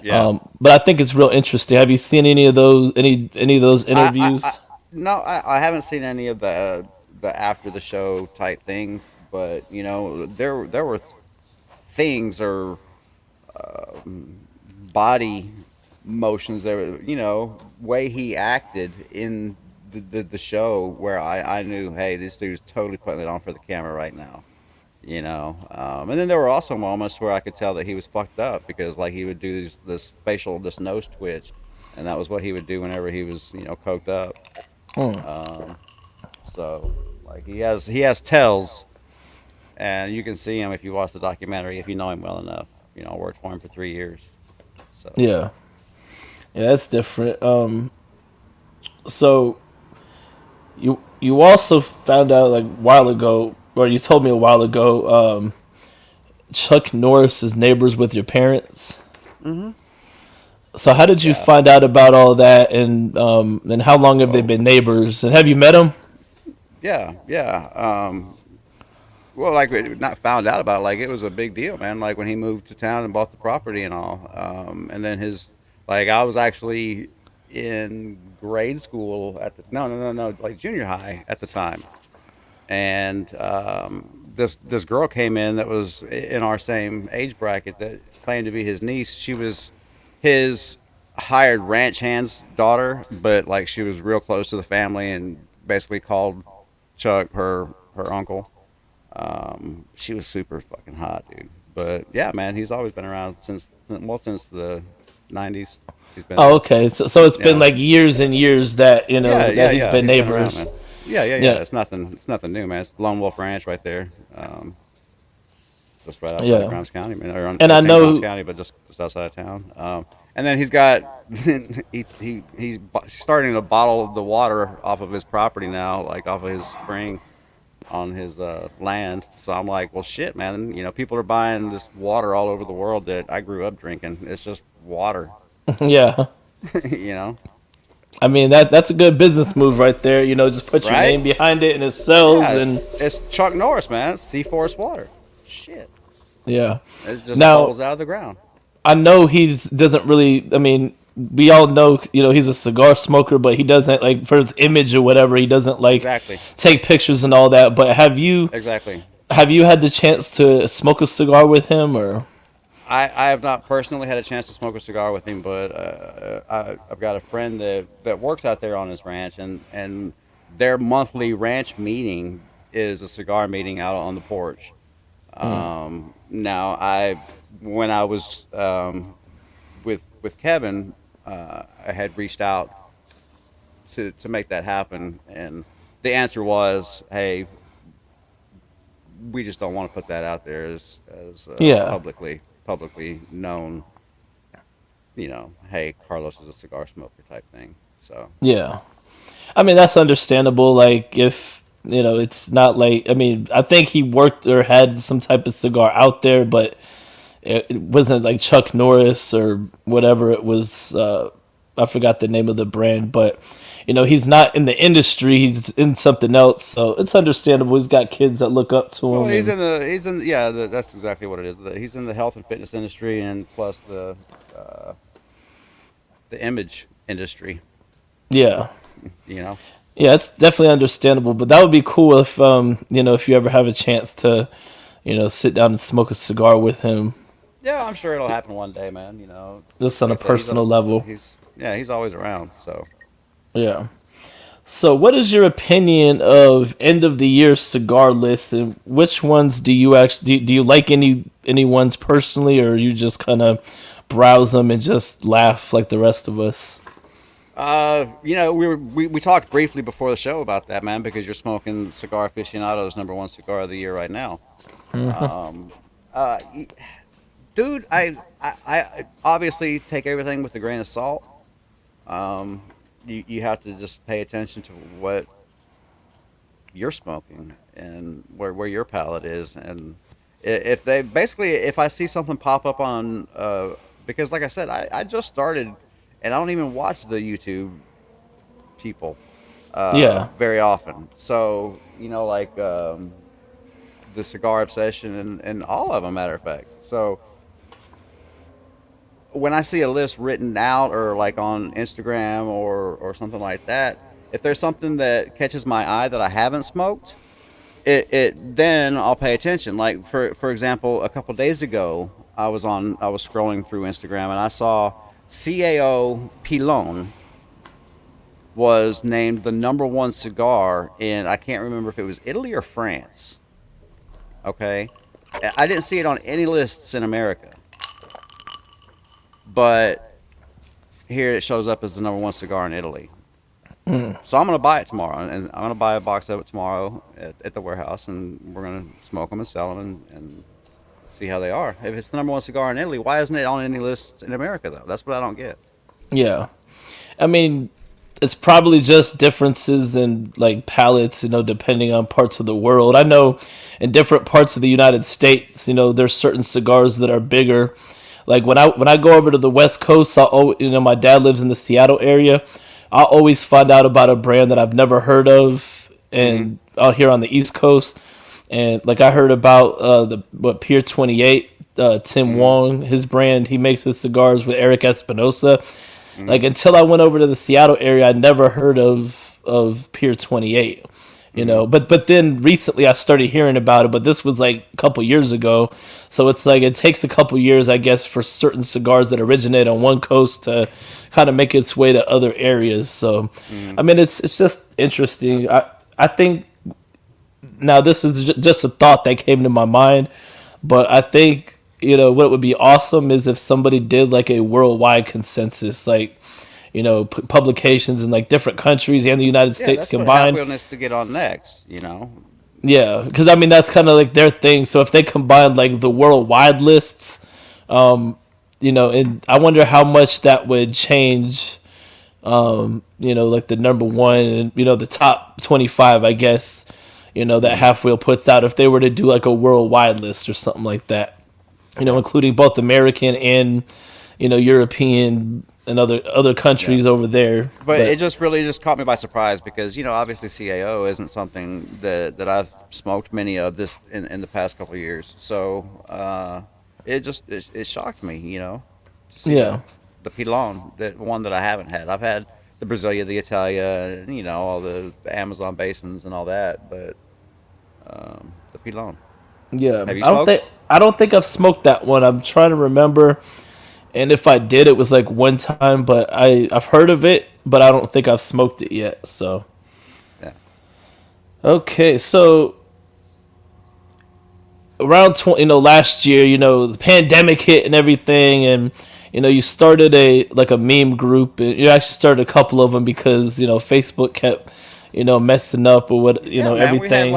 Speaker 2: yeah,
Speaker 1: But I think it's real interesting. Have you seen any of those
Speaker 2: I
Speaker 1: interviews?
Speaker 2: no, I haven't seen any of the after the show type things, but there were things or body motions there, way he acted in the show where I knew, hey, this dude's totally putting it on for the camera right now. And then there were also moments where I could tell that he was fucked up because like he would do this nose twitch, and that was what he would do whenever he was coked up.
Speaker 1: Hmm.
Speaker 2: Um, so like he has tells, and you can see him if you watch the documentary if you know him well enough. I worked for him for 3 years, so
Speaker 1: Yeah, yeah, that's different. So you also found out like a while ago, or you told me a while ago, Chuck Norris is neighbors with your parents.
Speaker 2: hmm
Speaker 1: So how did you
Speaker 2: yeah.
Speaker 1: find out about all that, and how long have they
Speaker 2: Oh
Speaker 1: been neighbors? And have you met him?
Speaker 2: yeah, yeah. Well, like we not found out about it, like it was a big deal, man. Like when he moved to town and bought the property and all, and then like I was actually in grade school at the no, like junior high at the time, and this girl came in that was in our same age bracket that claimed to be his niece. She was his hired ranch hand's daughter, but like she was real close to the family and basically called Chuck her uncle. She was super fucking hot, dude. But yeah, man, he's always been around since the '90s. He's been
Speaker 1: Oh,
Speaker 2: there.
Speaker 1: okay. So it's been
Speaker 2: Yeah,
Speaker 1: like years and years that
Speaker 2: yeah,
Speaker 1: that
Speaker 2: yeah,
Speaker 1: he's
Speaker 2: yeah.
Speaker 1: been
Speaker 2: He's been around,
Speaker 1: neighbors.
Speaker 2: man. Yeah, yeah, yeah.
Speaker 1: Yeah,
Speaker 2: It's nothing new, man. It's Lone Wolf Ranch right there, just right outside of
Speaker 1: yeah.
Speaker 2: Grimes County, man. Or
Speaker 1: And I
Speaker 2: it's in Grimes
Speaker 1: know,
Speaker 2: County, but just outside of town. And then he's got he's starting to bottle the water off of his property now, like off of his spring on his land. So I'm like, well, shit, man. People are buying this water all over the world that I grew up drinking. It's just water,
Speaker 1: yeah.
Speaker 2: you know,
Speaker 1: I mean that's a good business move right there. Just put your
Speaker 2: right?
Speaker 1: name behind it and it sells.
Speaker 2: Yeah, it's,
Speaker 1: And
Speaker 2: it's Chuck Norris, man. It's Sea Forest water. Shit,
Speaker 1: yeah.
Speaker 2: it just
Speaker 1: Now
Speaker 2: bubbles out of the ground.
Speaker 1: I know he doesn't really. I mean, we all know he's a cigar smoker, but he doesn't like for his image or whatever. He doesn't like
Speaker 2: Exactly,
Speaker 1: take pictures and all that. But
Speaker 2: exactly.
Speaker 1: have you had the chance to smoke a cigar with him or?
Speaker 2: I have not personally had a chance to smoke a cigar with him, but I've got a friend that works out there on his ranch, and their monthly ranch meeting is a cigar meeting out on the porch. Now, when I was with Kevin, I had reached out to make that happen, and the answer was, "Hey, we just don't want to put that out there as
Speaker 1: Yeah,
Speaker 2: publicly known. Hey, Carlos is a cigar smoker type thing." So
Speaker 1: yeah. I mean, that's understandable. Like, if it's not like. I mean, I think he worked or had some type of cigar out there, but it wasn't like Chuck Norris or whatever it was. I forgot the name of the brand, but he's not in the industry. He's in something else, so it's understandable. He's got kids that look up to
Speaker 2: well,
Speaker 1: him, and
Speaker 2: that's exactly what it is. He's in the health and fitness industry, and plus uh, the image industry.
Speaker 1: yeah,
Speaker 2: You know.
Speaker 1: yeah, it's definitely understandable. But that would be cool if if you ever have a chance to sit down and smoke a cigar with him,
Speaker 2: Yeah, I'm sure it'll happen one day, man.
Speaker 1: just on
Speaker 2: Like
Speaker 1: a
Speaker 2: I said, he's
Speaker 1: personal
Speaker 2: always,
Speaker 1: level.
Speaker 2: he's always around. So
Speaker 1: Yeah. So, what is your opinion of end of the year cigar lists, and which ones do you actually do you like any ones personally, or you just kind of browse them and just laugh like the rest of us?
Speaker 2: we talked briefly before the show about that, man, because you're smoking Cigar Aficionado's #1 cigar of the year right now. Um, uh, y- Dude, I obviously take everything with a grain of salt. Um, you have to just pay attention to what you're smoking and where your palate is, and if I see something pop up on because like I said, I just started, and I don't even watch the YouTube people
Speaker 1: Yeah,
Speaker 2: very often. So like the Cigar Obsession and all of them, matter of fact. So when I see a list written out or like on Instagram or something like that, if there's something that catches my eye that I haven't smoked, it then I'll pay attention. Like for example, a couple days ago, I was scrolling through Instagram and I saw CAO Pilon was named the #1 cigar in, I can't remember if it was Italy or France. Okay, I didn't see it on any lists in America, but here it shows up as the number one cigar in Italy. So I'm gonna buy it tomorrow, and I'm gonna buy a box of it tomorrow at the warehouse, and we're gonna smoke them and sell them, and see how they are. If it's the number one cigar in Italy, why isn't it on any lists in America though? That's what I don't get.
Speaker 1: Yeah. I mean, it's probably just differences in like palates, depending on parts of the world. I know in different parts of the United States, there's certain cigars that are bigger. Like when I go over to the West Coast, my dad lives in the Seattle area. I'll always find out about a brand that I've never heard of,
Speaker 2: Hmm.
Speaker 1: and out here on the East Coast, and like I heard about the Pier 28, Tim
Speaker 2: Hmm.
Speaker 1: Wong, his brand. He makes his cigars with Eric Espinosa.
Speaker 2: Hmm.
Speaker 1: Like until I went over to the Seattle area, I never heard of Pier 28.
Speaker 2: Hmm.
Speaker 1: But then recently I started hearing about it, but this was like a couple years ago. So it's like it takes a couple years, I guess, for certain cigars that originate on one coast to kind of make its way to other areas. So
Speaker 2: Hmm.
Speaker 1: I mean, it's just interesting. I think now this is just a thought that came to my mind, but I think what would be awesome is if somebody did like a worldwide consensus, like publications in like different countries and the United
Speaker 2: Yeah,
Speaker 1: States
Speaker 2: that's what Hot
Speaker 1: combined.
Speaker 2: Wheel needs to get on next. You know.
Speaker 1: Yeah, because I mean that's kind of like their thing. So if they combine like the worldwide lists, and I wonder how much that would change. Like the number one and the top 25, I guess. That
Speaker 2: Hmm.
Speaker 1: Half Wheel puts out if they were to do like a worldwide list or something like that.
Speaker 2: Yeah.
Speaker 1: Including both American and European and other
Speaker 2: Yeah.
Speaker 1: countries over there.
Speaker 2: But it
Speaker 1: But
Speaker 2: just really just caught me by surprise because obviously CAO isn't something that I've smoked many of this in the past couple of years. So it shocked me, to see
Speaker 1: yeah,
Speaker 2: the Pilon, the one that I haven't had. I've had the Brasilia, the Italia, all the Amazon basins and all that, but the Pilon.
Speaker 1: yeah.
Speaker 2: Have you smoked?
Speaker 1: I don't think I've smoked that one. I'm trying to remember. And if I did, it was like one time, but I've heard of it, but I don't think I've smoked it yet. So
Speaker 2: Yeah.
Speaker 1: okay, so around last year, the pandemic hit and everything, and you started a meme group, and you actually started a couple of them because Facebook kept messing up or what
Speaker 2: Yeah, man,
Speaker 1: everything.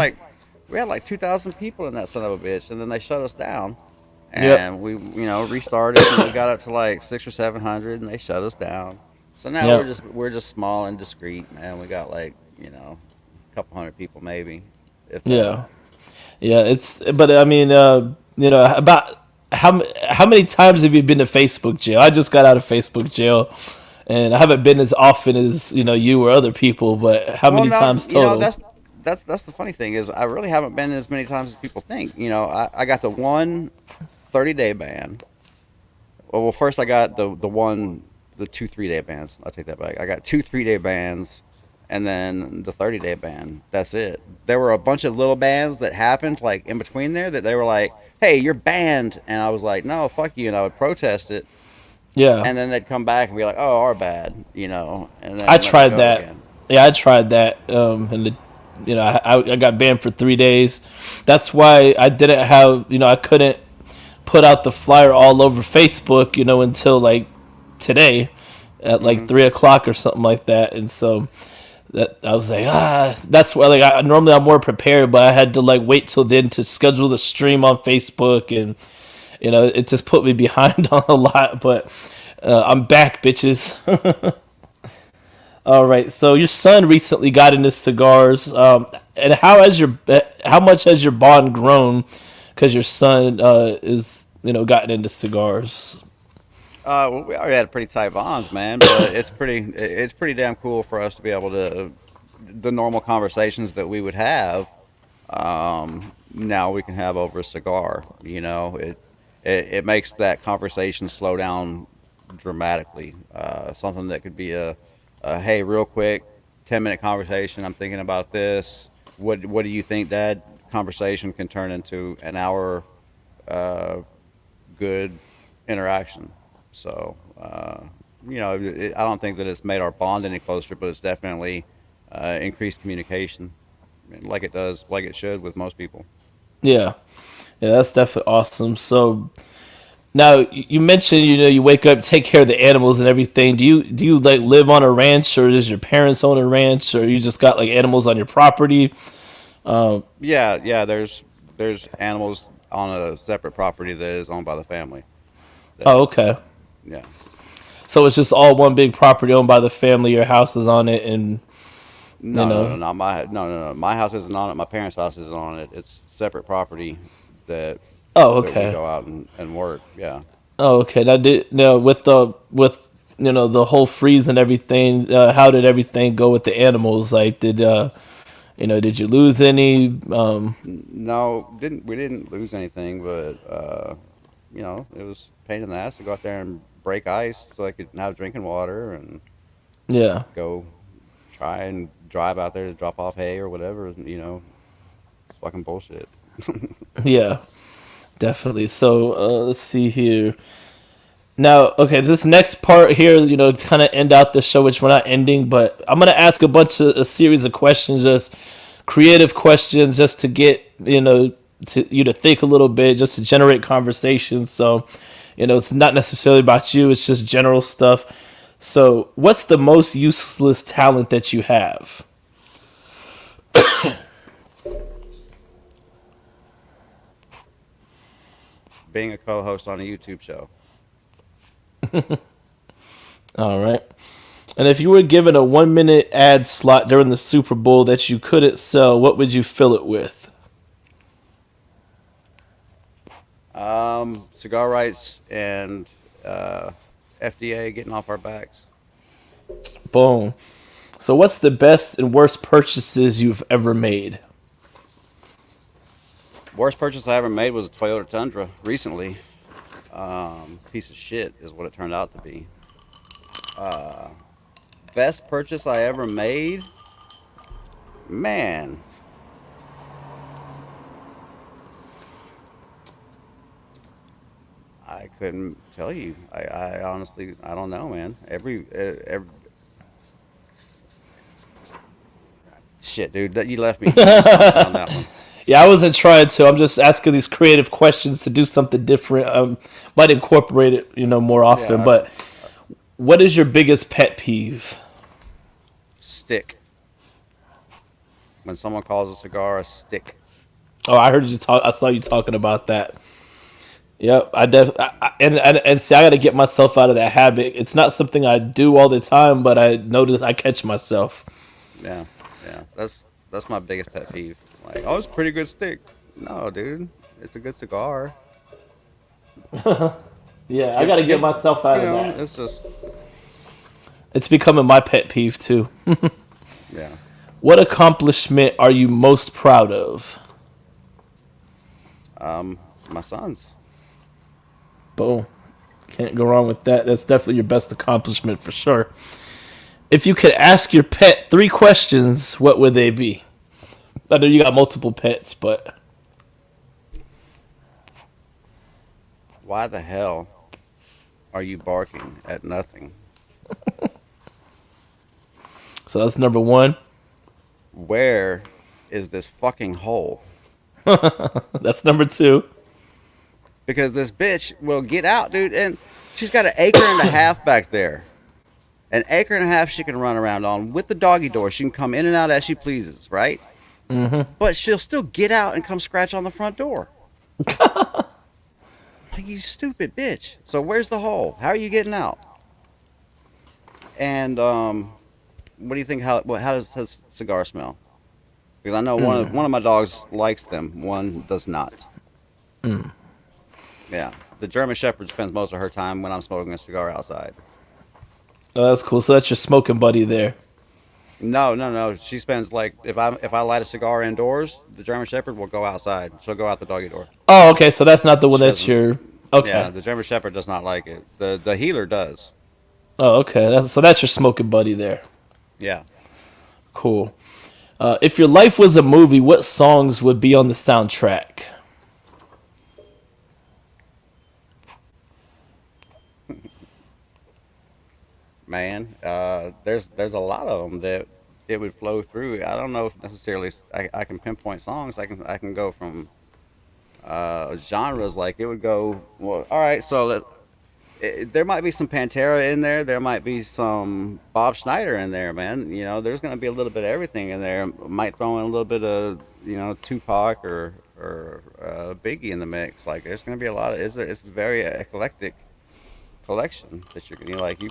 Speaker 2: we had like 2,000 people in that son of a bitch, and then they shut us down,
Speaker 1: Yep.
Speaker 2: and we restarted, and we got up to like 600 or 700, and they shut us down. So now
Speaker 1: Yep.
Speaker 2: we're just small and discreet, man. We got like a couple hundred people maybe, if that.
Speaker 1: Yeah. Yeah. But I mean, about how many times have you been to Facebook jail? I just got out of Facebook jail, and I haven't been as often as you or other people. But how
Speaker 2: Well,
Speaker 1: many
Speaker 2: no,
Speaker 1: times total?
Speaker 2: that's the funny thing is I really haven't been as many times as people think. I got the one 30-day ban. Well, first I got the two 3-day bans. I'll take that back. I got two 3-day bans, and then the 30-day ban. That's it. There were a bunch of little bans that happened like in between there that they were like, "Hey, you're banned," and I was like, "No, fuck you," and I would protest it,
Speaker 1: Yeah.
Speaker 2: and then they'd come back and be like, "Oh, our bad," and
Speaker 1: I
Speaker 2: then let me
Speaker 1: tried
Speaker 2: go
Speaker 1: that.
Speaker 2: again.
Speaker 1: Yeah, I tried that. And I got banned for 3 days. That's why I didn't have, I couldn't put out the flyer all over Facebook, until like today at like
Speaker 2: Hmm.
Speaker 1: 3 o'clock or something like that. And so that I was like, that's why like normally I'm more prepared, but I had to like wait till then to schedule the stream on Facebook, and it just put me behind on a lot. But I'm back, bitches. All right. So your son recently got into cigars, and how much has your bond grown? Because your son is gotten into cigars.
Speaker 2: Well, we already had pretty tight bonds, man. But it's pretty damn cool for us to be able to the normal conversations that we would have. Now we can have over a cigar. It makes that conversation slow down dramatically. Something that could be a hey, real quick, 10-minute conversation. I'm thinking about this. What do you think, Dad? Conversation can turn into an hour. Uh, Good interaction. So, I don't think that it's made our bond any closer, but it's definitely increased communication, like it does, like it should with most people.
Speaker 1: Yeah, yeah, that's definitely awesome. So now you mentioned you wake up, take care of the animals and everything. Do you like live on a ranch, or does your parents own a ranch, or you just got like animals on your property?
Speaker 2: Yeah, yeah. There's animals on a separate property that is owned by the family. That
Speaker 1: Oh, okay.
Speaker 2: yeah.
Speaker 1: So it's just all one big property owned by the family. Your house is on it, and you
Speaker 2: No, no, no,
Speaker 1: know.
Speaker 2: not my no, no, no. My house isn't on it. My parents' house isn't on it. It's separate property that
Speaker 1: Oh,
Speaker 2: that we
Speaker 1: okay.
Speaker 2: go out and work. Yeah.
Speaker 1: Oh, okay. That did no with the whole freeze and everything. How did everything go with the animals? Like, did you lose any?
Speaker 2: No, didn't we didn't lose anything, but it was a pain in the ass to go out there and break ice so I could have drinking water and
Speaker 1: Yeah,
Speaker 2: go try and drive out there to drop off hay or whatever. It's fucking bullshit.
Speaker 1: yeah, definitely. So let's see here. Now, okay, this next part here, kind of end out the show, which we're not ending, but I'm gonna ask a series of questions, just creative questions, just to get to think a little bit, just to generate conversation. So, it's not necessarily about you; it's just general stuff. So, what's the most useless talent that you have?
Speaker 2: Being a co-host on a YouTube show.
Speaker 1: All right. And if you were given a 1 minute ad slot during the Super Bowl that you couldn't sell, what would you fill it with?
Speaker 2: Cigar rights and FDA getting off our backs.
Speaker 1: Boom. So, what's the best and worst purchases you've ever made?
Speaker 2: Worst purchase I ever made was a Toyota Tundra recently. Piece of shit is what it turned out to be. Best purchase I ever made? Man, I couldn't tell you. I honestly, I don't know, man. Every shit, dude, that you left me stumped on that one.
Speaker 1: Yeah, I wasn't trying to. I'm just asking these creative questions to do something different. Might incorporate it, more often.
Speaker 2: Yeah,
Speaker 1: But what is your biggest pet peeve?
Speaker 2: stick. When someone calls a cigar a stick.
Speaker 1: Oh, I heard you talk. I saw you talking about that. Yep, and see, I got to get myself out of that habit. It's not something I do all the time, but I notice I catch myself.
Speaker 2: Yeah, yeah. That's my biggest pet peeve. Like, oh, it's a pretty good stick. No, dude, it's a good cigar.
Speaker 1: Yeah, I got to get myself out of that.
Speaker 2: It's just
Speaker 1: It's becoming my pet peeve too.
Speaker 2: yeah.
Speaker 1: What accomplishment are you most proud of?
Speaker 2: My sons.
Speaker 1: Boom. Can't go wrong with that. That's definitely your best accomplishment for sure. If you could ask your pet 3 questions, what would they be? I know you got multiple pets, but
Speaker 2: Why the hell are you barking at nothing?
Speaker 1: so that's number one.
Speaker 2: Where is this fucking hole?
Speaker 1: That's number two.
Speaker 2: Because this bitch will get out, dude, and she's got an acre and a half back there. An acre and a half she can run around on with the doggy door. She can come in and out as she pleases, right?
Speaker 1: Mm-hmm.
Speaker 2: But she'll still get out and come scratch on the front door. Like, you stupid bitch. So where's the hole? How are you getting out? And what do you think? How does his cigar smell? Because I know one of my dogs likes them. One does not. Yeah, the German Shepherd spends most of her time when I'm smoking a cigar outside.
Speaker 1: Oh, that's cool. So that's your smoking buddy there.
Speaker 2: No, no, no. She spends like if I light a cigar indoors, the German Shepherd will go outside. She'll go out the doggy door.
Speaker 1: Oh, okay. So that's not the one
Speaker 2: She
Speaker 1: that's
Speaker 2: doesn't.
Speaker 1: your. Okay.
Speaker 2: Yeah, the German Shepherd does not like it. The healer does.
Speaker 1: Oh, okay. That's your smoking buddy there.
Speaker 2: Yeah.
Speaker 1: Cool. If your life was a movie, what songs would be on the soundtrack?
Speaker 2: Man, there's a lot of them that it would flow through. I don't know if necessarily I can pinpoint songs. I can go from genres. Like it would go, well, all right, so there might be some Pantera in there. There might be some Bob Schneider in there, man. You know, there's going to be a little bit of everything in there. Might throw in a little bit of, Tupac or Biggie in the mix. Like there's going to be a lot of. It's a very eclectic collection that you're going to like. You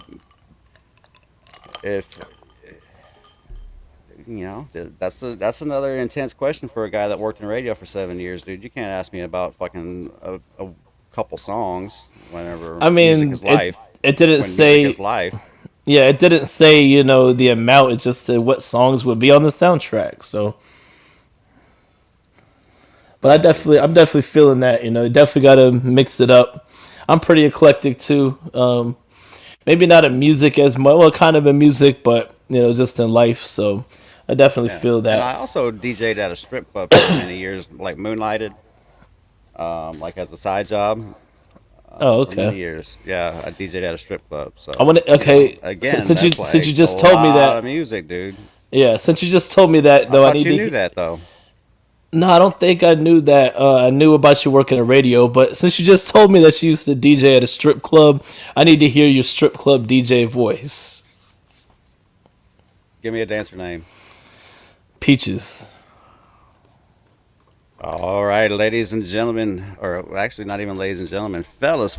Speaker 2: if that's another intense question for a guy that worked in radio for 7 years, dude. You can't ask me about fucking a couple songs whenever
Speaker 1: I
Speaker 2: music
Speaker 1: mean,
Speaker 2: is life.
Speaker 1: it didn't
Speaker 2: When music
Speaker 1: say.
Speaker 2: is life.
Speaker 1: Yeah, it didn't say the amount. It just said what songs would be on the soundtrack. So, but I'm definitely feeling that. Definitely got to mix it up. I'm pretty eclectic too. Maybe not in music as much. Well, kind of in music, but just in life. So, I definitely
Speaker 2: Yeah.
Speaker 1: feel
Speaker 2: And I
Speaker 1: that.
Speaker 2: also DJ'd at a strip club for many years, like moonlighted, like as a side job
Speaker 1: Oh,
Speaker 2: for many
Speaker 1: okay.
Speaker 2: years. Yeah, I DJ'd at a strip club.
Speaker 1: I
Speaker 2: So,
Speaker 1: want to. Okay,
Speaker 2: again,
Speaker 1: since you
Speaker 2: that's
Speaker 1: since you
Speaker 2: like a
Speaker 1: just told me
Speaker 2: lot of
Speaker 1: that.
Speaker 2: music, dude.
Speaker 1: Yeah, since you just told me that
Speaker 2: I
Speaker 1: though, I
Speaker 2: thought
Speaker 1: need
Speaker 2: you
Speaker 1: to.
Speaker 2: knew that though.
Speaker 1: No, I don't think I knew that. I knew about you working at radio, but since you just told me that you used to DJ at a strip club, I need to hear your strip club DJ voice.
Speaker 2: Give me a dancer name.
Speaker 1: Peaches.
Speaker 2: All right, ladies and gentlemen, or actually not even ladies and gentlemen, fellas,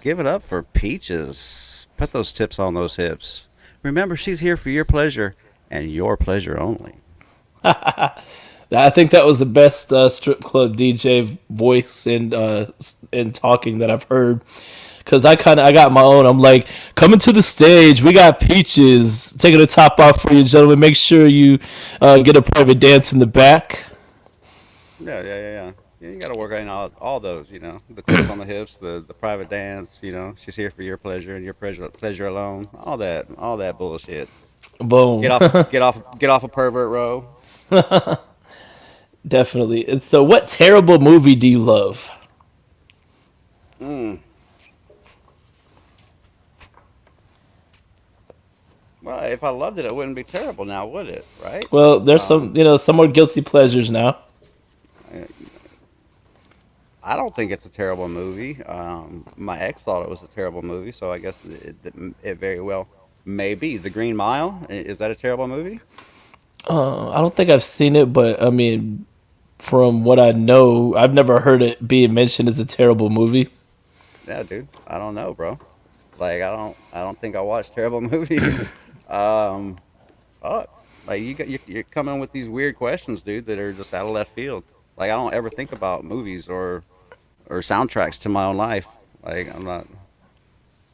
Speaker 2: give it up for Peaches. Put those tips on those hips. Remember, she's here for your pleasure and your pleasure only.
Speaker 1: I think that was the best strip club DJ voice and talking that I've heard. Cause I got my own. I'm like, coming to the stage. We got Peaches taking the top off for you, gentlemen. Make sure you get a private dance in the back.
Speaker 2: Yeah. Yeah, you got to work on all those, the tips on the hips, the private dance, she's here for your pleasure and your pleasure alone. All that bullshit.
Speaker 1: Boom.
Speaker 2: Get off a pervert row.
Speaker 1: Definitely. And so, what terrible movie do you love?
Speaker 2: Mm. Well, if I loved it, it wouldn't be terrible now, would it? Right?
Speaker 1: Well, there's
Speaker 2: Um,
Speaker 1: some more guilty pleasures now.
Speaker 2: I don't think it's a terrible movie. My ex thought it was a terrible movie, so I guess it very well may be. The Green Mile, is that a terrible movie?
Speaker 1: I don't think I've seen it, but I mean, from what I know, I've never heard it being mentioned as a terrible movie.
Speaker 2: Yeah, dude. I don't know, bro. Like I don't think I watch terrible movies. Um, fuck. Like you're coming with these weird questions, dude, that are just out of left field. Like I don't ever think about movies or soundtracks to my own life. Like I'm not.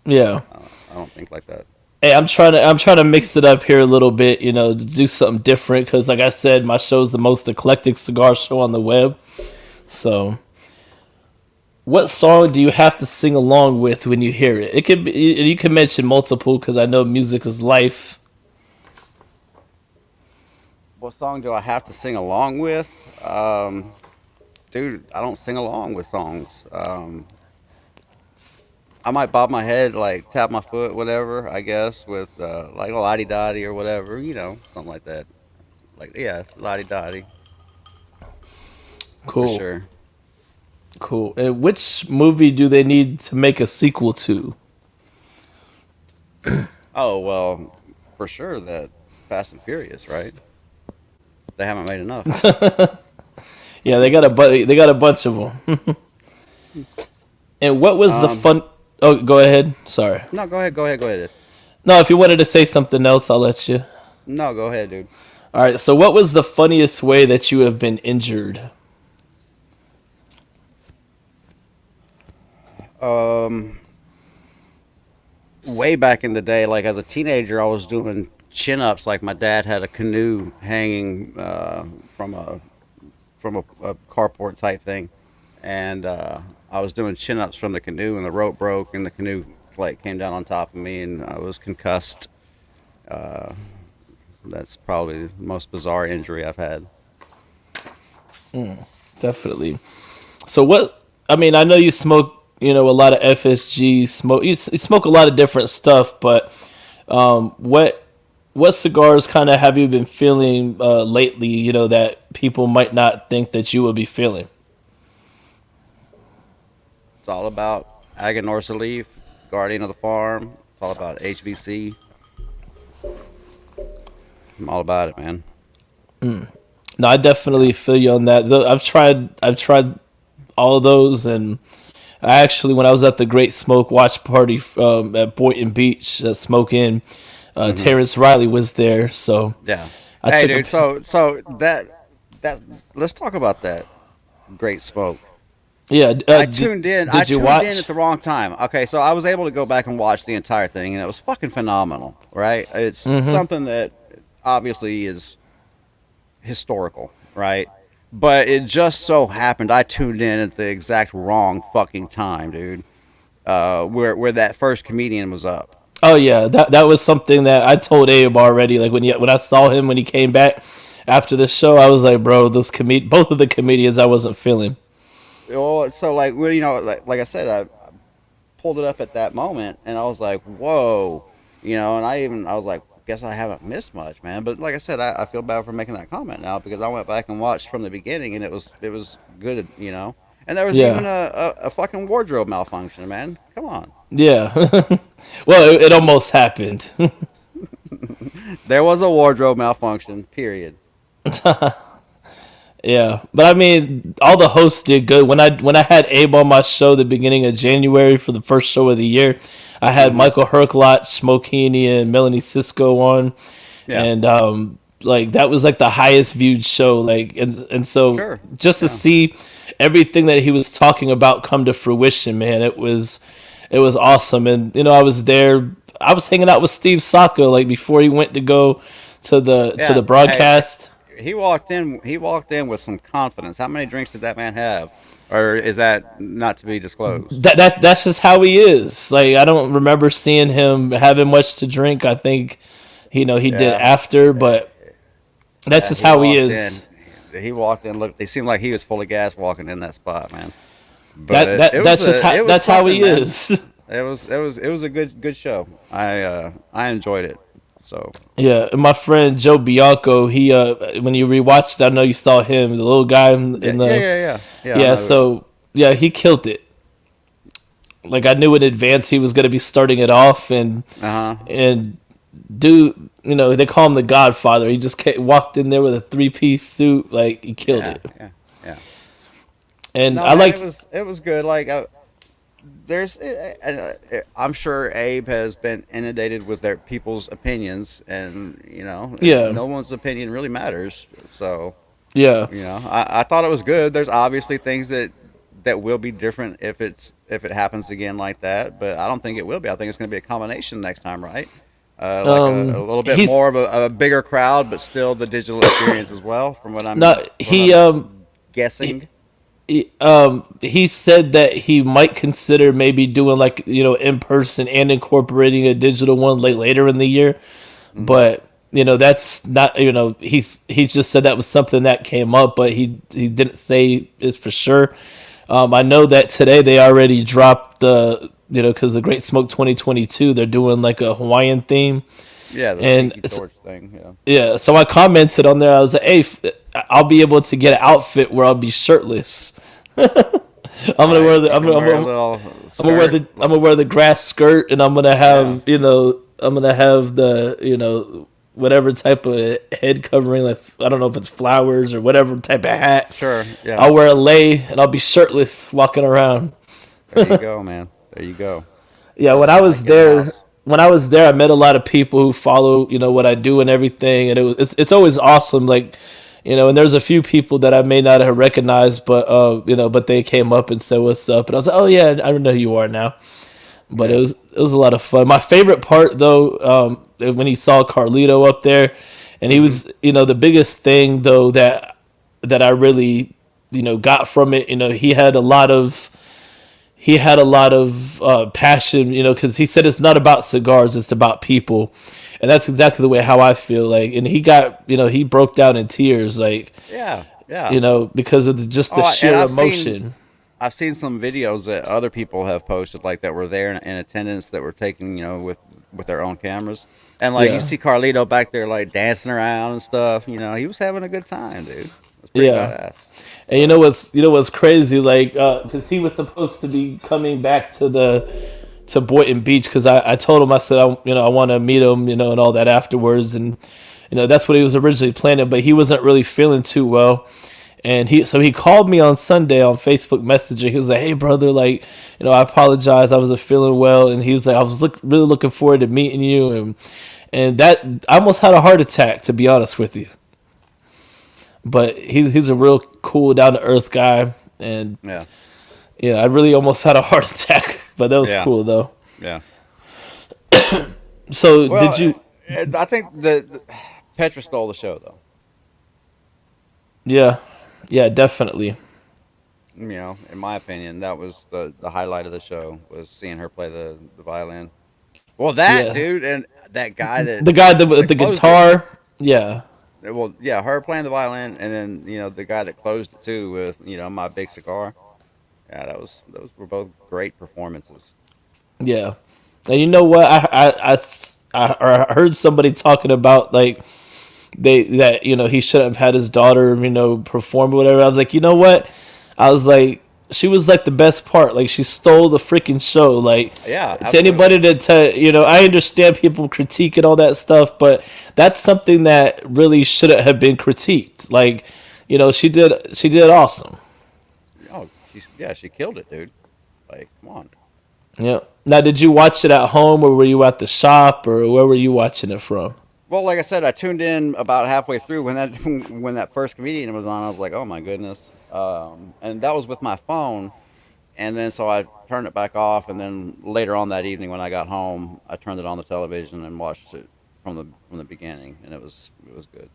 Speaker 1: Yeah.
Speaker 2: I don't think like that.
Speaker 1: Hey, I'm trying to mix it up here a little bit, to do something different. Because, like I said, my show's the most eclectic cigar show on the web. So, what song do you have to sing along with when you hear it? It could be you can mention multiple because I know music is life.
Speaker 2: What song do I have to sing along with? Dude, I don't sing along with songs. I might bob my head, like tap my foot, whatever. I guess with like a lottie dottie or whatever, something like that. Like yeah, lottie dottie for
Speaker 1: Cool,
Speaker 2: sure.
Speaker 1: cool. And which movie do they need to make a sequel to?
Speaker 2: Oh well, for sure that Fast and Furious, right? They haven't made enough.
Speaker 1: Yeah, they got a bunch of them. And what was the
Speaker 2: Um,
Speaker 1: fun? Oh, go ahead. Sorry.
Speaker 2: no, go ahead.
Speaker 1: No, if you wanted to say something else, I'll let you.
Speaker 2: No, go ahead, dude.
Speaker 1: All right. So, what was the funniest way that you have been injured?
Speaker 2: Um, Way back in the day, like as a teenager, I was doing chin ups. Like my dad had a canoe hanging from a carport type thing, and I was doing chin ups from the canoe, and the rope broke, and the canoe like came down on top of me, and I was concussed. Uh, that's probably the most bizarre injury I've had.
Speaker 1: Definitely. So, what? I mean, I know you smoke. A lot of FSG smoke. You smoke a lot of different stuff, but what cigars kind of have you been feeling lately? That people might not think that you will be feeling.
Speaker 2: It's all about Aganorsa Leaf, Guardian of the Farm. It's all about HVC. I'm all about it, man.
Speaker 1: No, I definitely feel you on that. I've tried all of those, and I actually, when I was at the Great Smoke watch party at Boynton Beach, Smoke Inn, Terrence Riley was there, so
Speaker 2: Yeah.
Speaker 1: I
Speaker 2: Hey,
Speaker 1: took
Speaker 2: dude.
Speaker 1: a
Speaker 2: So that let's talk about that Great Smoke.
Speaker 1: yeah.
Speaker 2: I tuned in.
Speaker 1: Did
Speaker 2: I
Speaker 1: you
Speaker 2: tuned in
Speaker 1: watch?
Speaker 2: at the wrong time. Okay, so I was able to go back and watch the entire thing, and it was fucking phenomenal. Right? It's something that obviously is historical, right? But it just so happened I tuned in at the exact wrong fucking time, dude. Where that first comedian was up.
Speaker 1: Oh yeah, that was something that I told Abe already. Like when I saw him when he came back after the show, I was like, bro, both of the comedians I wasn't feeling.
Speaker 2: Well, so like well, like I said, I pulled it up at that moment, and I was like, whoa, and I was like, guess I haven't missed much, man. But like I said, I feel bad for making that comment now because I went back and watched from the beginning, and it was good, And there was even
Speaker 1: Yeah,
Speaker 2: a fucking wardrobe malfunction, man. Come on.
Speaker 1: yeah. Well, it almost happened.
Speaker 2: There was a wardrobe malfunction, period.
Speaker 1: Yeah, but I mean, all the hosts did good. When I had Abe on my show the beginning of January for the first show of the year, I had
Speaker 2: Hmm.
Speaker 1: Michael Herklot, Smokini, and Melanie Cisco on,
Speaker 2: Yeah,
Speaker 1: and like that was like the highest viewed show. Like, and so
Speaker 2: sure.
Speaker 1: just to
Speaker 2: Yeah.
Speaker 1: see everything that he was talking about come to fruition, man, it was awesome. And I was there. I was hanging out with Steve Saka like before he went to go to the
Speaker 2: Yeah. Hey,
Speaker 1: broadcast.
Speaker 2: he walked in. He walked in with some confidence. How many drinks did that man have, or is that not to be disclosed?
Speaker 1: That's just how he is. Like I don't remember seeing him having much to drink. I think he did
Speaker 2: Yeah.
Speaker 1: after, but that's
Speaker 2: Yeah.
Speaker 1: just
Speaker 2: He
Speaker 1: how he
Speaker 2: walked in.
Speaker 1: is.
Speaker 2: He walked in. Look, they seemed like he was full of gas walking in that spot, man. But
Speaker 1: That
Speaker 2: it
Speaker 1: that
Speaker 2: was
Speaker 1: that's just how
Speaker 2: it was
Speaker 1: that's how he
Speaker 2: something, man.
Speaker 1: is.
Speaker 2: It was a good show. I enjoyed it. So
Speaker 1: Yeah, and my friend Joe Bianco, he when you rewatched, I know you saw him, the little guy
Speaker 2: yeah,
Speaker 1: in
Speaker 2: yeah,
Speaker 1: the
Speaker 2: yeah, yeah. Yeah, I
Speaker 1: yeah.
Speaker 2: know.
Speaker 1: So yeah, he killed it. Like I knew in advance he was gonna be starting it off, and
Speaker 2: Uh huh.
Speaker 1: and dude, they call him the Godfather. He just walked in there with a 3-piece suit, like he killed
Speaker 2: Yeah,
Speaker 1: it.
Speaker 2: yeah, yeah.
Speaker 1: And
Speaker 2: No,
Speaker 1: I
Speaker 2: man, it
Speaker 1: liked,
Speaker 2: was it was good. Like I'm sure Abe has been inundated with their people's opinions, and
Speaker 1: yeah,
Speaker 2: no one's opinion really matters. So
Speaker 1: yeah.
Speaker 2: I thought it was good. There's obviously things that will be different if it happens again like that, but I don't think it will be. I think it's going to be a combination next time, right? Like a little bit
Speaker 1: He's
Speaker 2: more of a bigger crowd, but still the digital experience as well. From what I'm
Speaker 1: not
Speaker 2: what
Speaker 1: he
Speaker 2: I'm
Speaker 1: he,
Speaker 2: guessing.
Speaker 1: he said that he might consider maybe doing like in person and incorporating a digital one later in the year,
Speaker 2: Hmm.
Speaker 1: but that's not he's just said that was something that came up, but he didn't say is for sure. I know that today they already dropped because the Great Smoke 2022 they're doing like a Hawaiian theme,
Speaker 2: Yeah, the
Speaker 1: and
Speaker 2: Tiki Torch thing. Yeah.
Speaker 1: yeah, so I commented on there. I was like, "Hey, I'll be able to get an outfit where I'll be shirtless. I'm gonna wear
Speaker 2: Right.
Speaker 1: the
Speaker 2: You
Speaker 1: I'm
Speaker 2: can
Speaker 1: gonna,
Speaker 2: wear a
Speaker 1: I'm
Speaker 2: little
Speaker 1: gonna wear the
Speaker 2: skirt.
Speaker 1: I'm gonna wear the grass skirt, and I'm gonna
Speaker 2: Yeah.
Speaker 1: have I'm gonna have the whatever type of head covering, like I don't know if it's flowers or whatever type of hat.
Speaker 2: Sure. Yeah.
Speaker 1: I'll wear a lei, and I'll be shirtless walking around.
Speaker 2: There you go, man. There you go.
Speaker 1: Yeah,
Speaker 2: Better
Speaker 1: when I
Speaker 2: than
Speaker 1: was
Speaker 2: like in the
Speaker 1: there,
Speaker 2: house.
Speaker 1: I met a lot of people who follow, what I do and everything, and it's always awesome. Like, and there's a few people that I may not have recognized, but but they came up and said what's up, and I was like, oh yeah, I know who you are now. But it
Speaker 2: Yeah.
Speaker 1: was it was a lot of fun. My favorite part though, when he saw Carlito up there, and he
Speaker 2: Hmm.
Speaker 1: was, the biggest thing though that I really, got from it. He had a lot of passion, because he said it's not about cigars, it's about people, and that's exactly the way how I feel. Like, and he broke down in tears, like,
Speaker 2: Yeah. Yeah.
Speaker 1: because of just the
Speaker 2: And
Speaker 1: sheer emotion.
Speaker 2: I've seen some videos that other people have posted, like that were there in attendance, that were taken, with their own cameras, and like you
Speaker 1: Yeah,
Speaker 2: see Carlito back there like dancing around and stuff. He was having a good time, dude. That's pretty
Speaker 1: Yeah.
Speaker 2: badass.
Speaker 1: And you know what's crazy? Like, because he was supposed to be coming back to Boynton Beach, because I told him, I said, I want to meet him, and all that afterwards, and that's what he was originally planning, but he wasn't really feeling too well. And he called me on Sunday on Facebook Messenger. He was like, "Hey brother, like, I apologize. I wasn't feeling well." And he was like, "I was really looking forward to meeting you." And that, I almost had a heart attack, to be honest with you. But he's a real cool, down to earth guy, and
Speaker 2: Yeah.
Speaker 1: yeah, I really almost had a heart attack. But that was
Speaker 2: Yeah.
Speaker 1: cool though.
Speaker 2: Yeah.
Speaker 1: So
Speaker 2: Well,
Speaker 1: did you?
Speaker 2: I think the Petra stole the show, though.
Speaker 1: Yeah, yeah, definitely.
Speaker 2: In my opinion, that was the highlight of the show, was seeing her play the violin. Well, that
Speaker 1: Yeah,
Speaker 2: dude and that guy
Speaker 1: the guy with
Speaker 2: that
Speaker 1: the
Speaker 2: closed it.
Speaker 1: guitar. Yeah,
Speaker 2: Well, yeah, her playing the violin, and then the guy that closed it too with my big cigar. Yeah, those were both great performances.
Speaker 1: yeah. And you know what? I heard somebody talking about, like, that he shouldn't have had his daughter perform or whatever. I was like, you know what? I was like, she was like the best part. Like, she stole the freaking show. Like,
Speaker 2: Yeah,
Speaker 1: to anybody
Speaker 2: absolutely.
Speaker 1: I understand people critique and all that stuff, but that's something that really shouldn't have been critiqued. Like, she did awesome.
Speaker 2: Oh, she killed it, dude. Like, come on.
Speaker 1: Yeah. Now, did you watch it at home, or were you at the shop, or where were you watching it from?
Speaker 2: Well, like I said, I tuned in about halfway through when that when that first comedian was on. I was like, oh my goodness, and that was with my phone. And then so I turned it back off, and then later on that evening when I got home, I turned it on the television and watched it from the beginning, and it was good.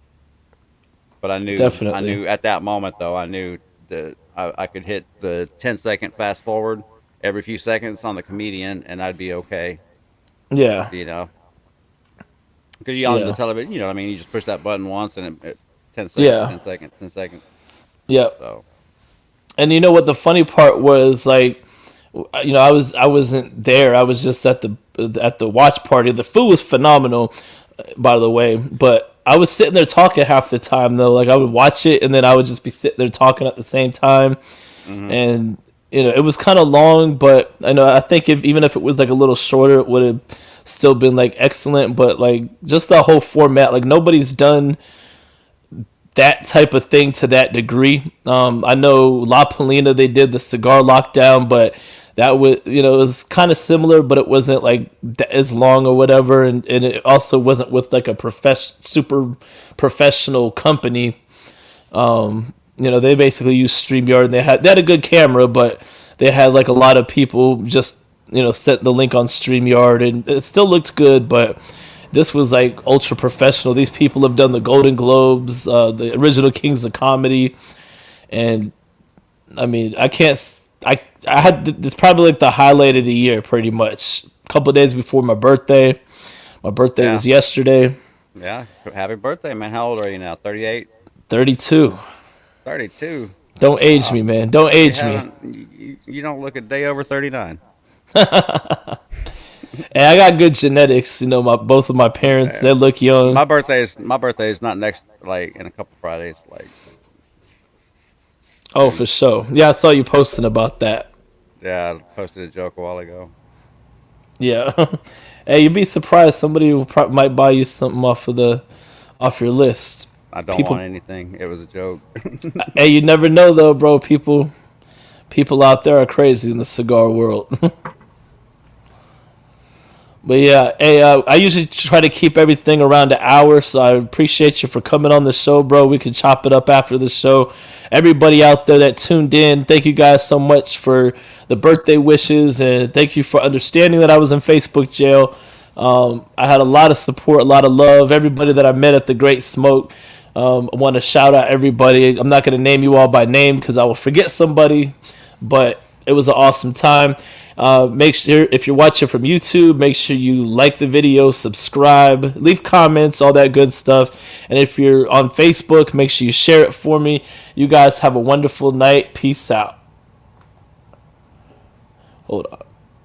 Speaker 2: But I
Speaker 1: Definitely.
Speaker 2: knew at that moment though, I knew that I could hit the 10-second fast forward every few seconds on the comedian, and I'd be okay.
Speaker 1: Yeah.
Speaker 2: You know, because you on the
Speaker 1: Yeah.
Speaker 2: television, you know what I mean? You just push that button once, and it 10 seconds,
Speaker 1: Yeah.
Speaker 2: 10 seconds, 10 seconds.
Speaker 1: Yeah.
Speaker 2: So
Speaker 1: And you know what the funny part was, like, I wasn't there. I was just at the watch party. The food was phenomenal, by the way, but I was sitting there talking half the time though. Like, I would watch it, and then I would just be sitting there talking at the same time.
Speaker 2: hmm
Speaker 1: And it was kind of long, but I think even if it was like a little shorter, it would have still been like excellent. But like, just the whole format, like, nobody's done that type of thing to that degree. I know La Polina, they did the cigar lockdown, but that was, it was kind of similar, but it wasn't like as long or whatever, and it also wasn't with like a super professional company. They basically used StreamYard, and they had a good camera, but they had like a lot of people just set the link on StreamYard, and it still looked good, but this was like ultra professional. These people have done the Golden Globes, the original Kings of Comedy, and I mean, I can't. I had this probably like the highlight of the year, pretty much. A couple of days before my birthday. My birthday
Speaker 2: yeah,
Speaker 1: was yesterday.
Speaker 2: yeah. Happy birthday, man. How old are you now? 38,
Speaker 1: 32.
Speaker 2: 32.
Speaker 1: Don't age
Speaker 2: Wow.
Speaker 1: me, man. Don't
Speaker 2: You
Speaker 1: age me.
Speaker 2: haven't. You don't look a day over 39.
Speaker 1: And I got good genetics. My both of my parents,
Speaker 2: Uh,
Speaker 1: they look young.
Speaker 2: my birthday is not next, like in a couple Fridays, like
Speaker 1: Oh,
Speaker 2: soon.
Speaker 1: for sure. Yeah, I saw you posting about that.
Speaker 2: Yeah, I posted a joke a while ago.
Speaker 1: Yeah. Hey, you'd be surprised. Somebody might buy you something off your list.
Speaker 2: I don't want
Speaker 1: People.
Speaker 2: anything. It was a joke.
Speaker 1: Hey, you never know though, bro. People out there are crazy in the cigar world. But yeah, hey, I usually try to keep everything around an hour, so I appreciate you for coming on the show, bro. We can chop it up after the show. Everybody out there that tuned in, thank you guys so much for the birthday wishes, and thank you for understanding that I was in Facebook jail. I had a lot of support, a lot of love. Everybody that I met at the Great Smoke, I want to shout out everybody. I'm not going to name you all by name because I will forget somebody, but it was an awesome time. Make sure, if you're watching from YouTube, make sure you like the video, subscribe, leave comments, all that good stuff. And if you're on Facebook, make sure you share it for me. You guys have a wonderful night. Peace out. Hold on.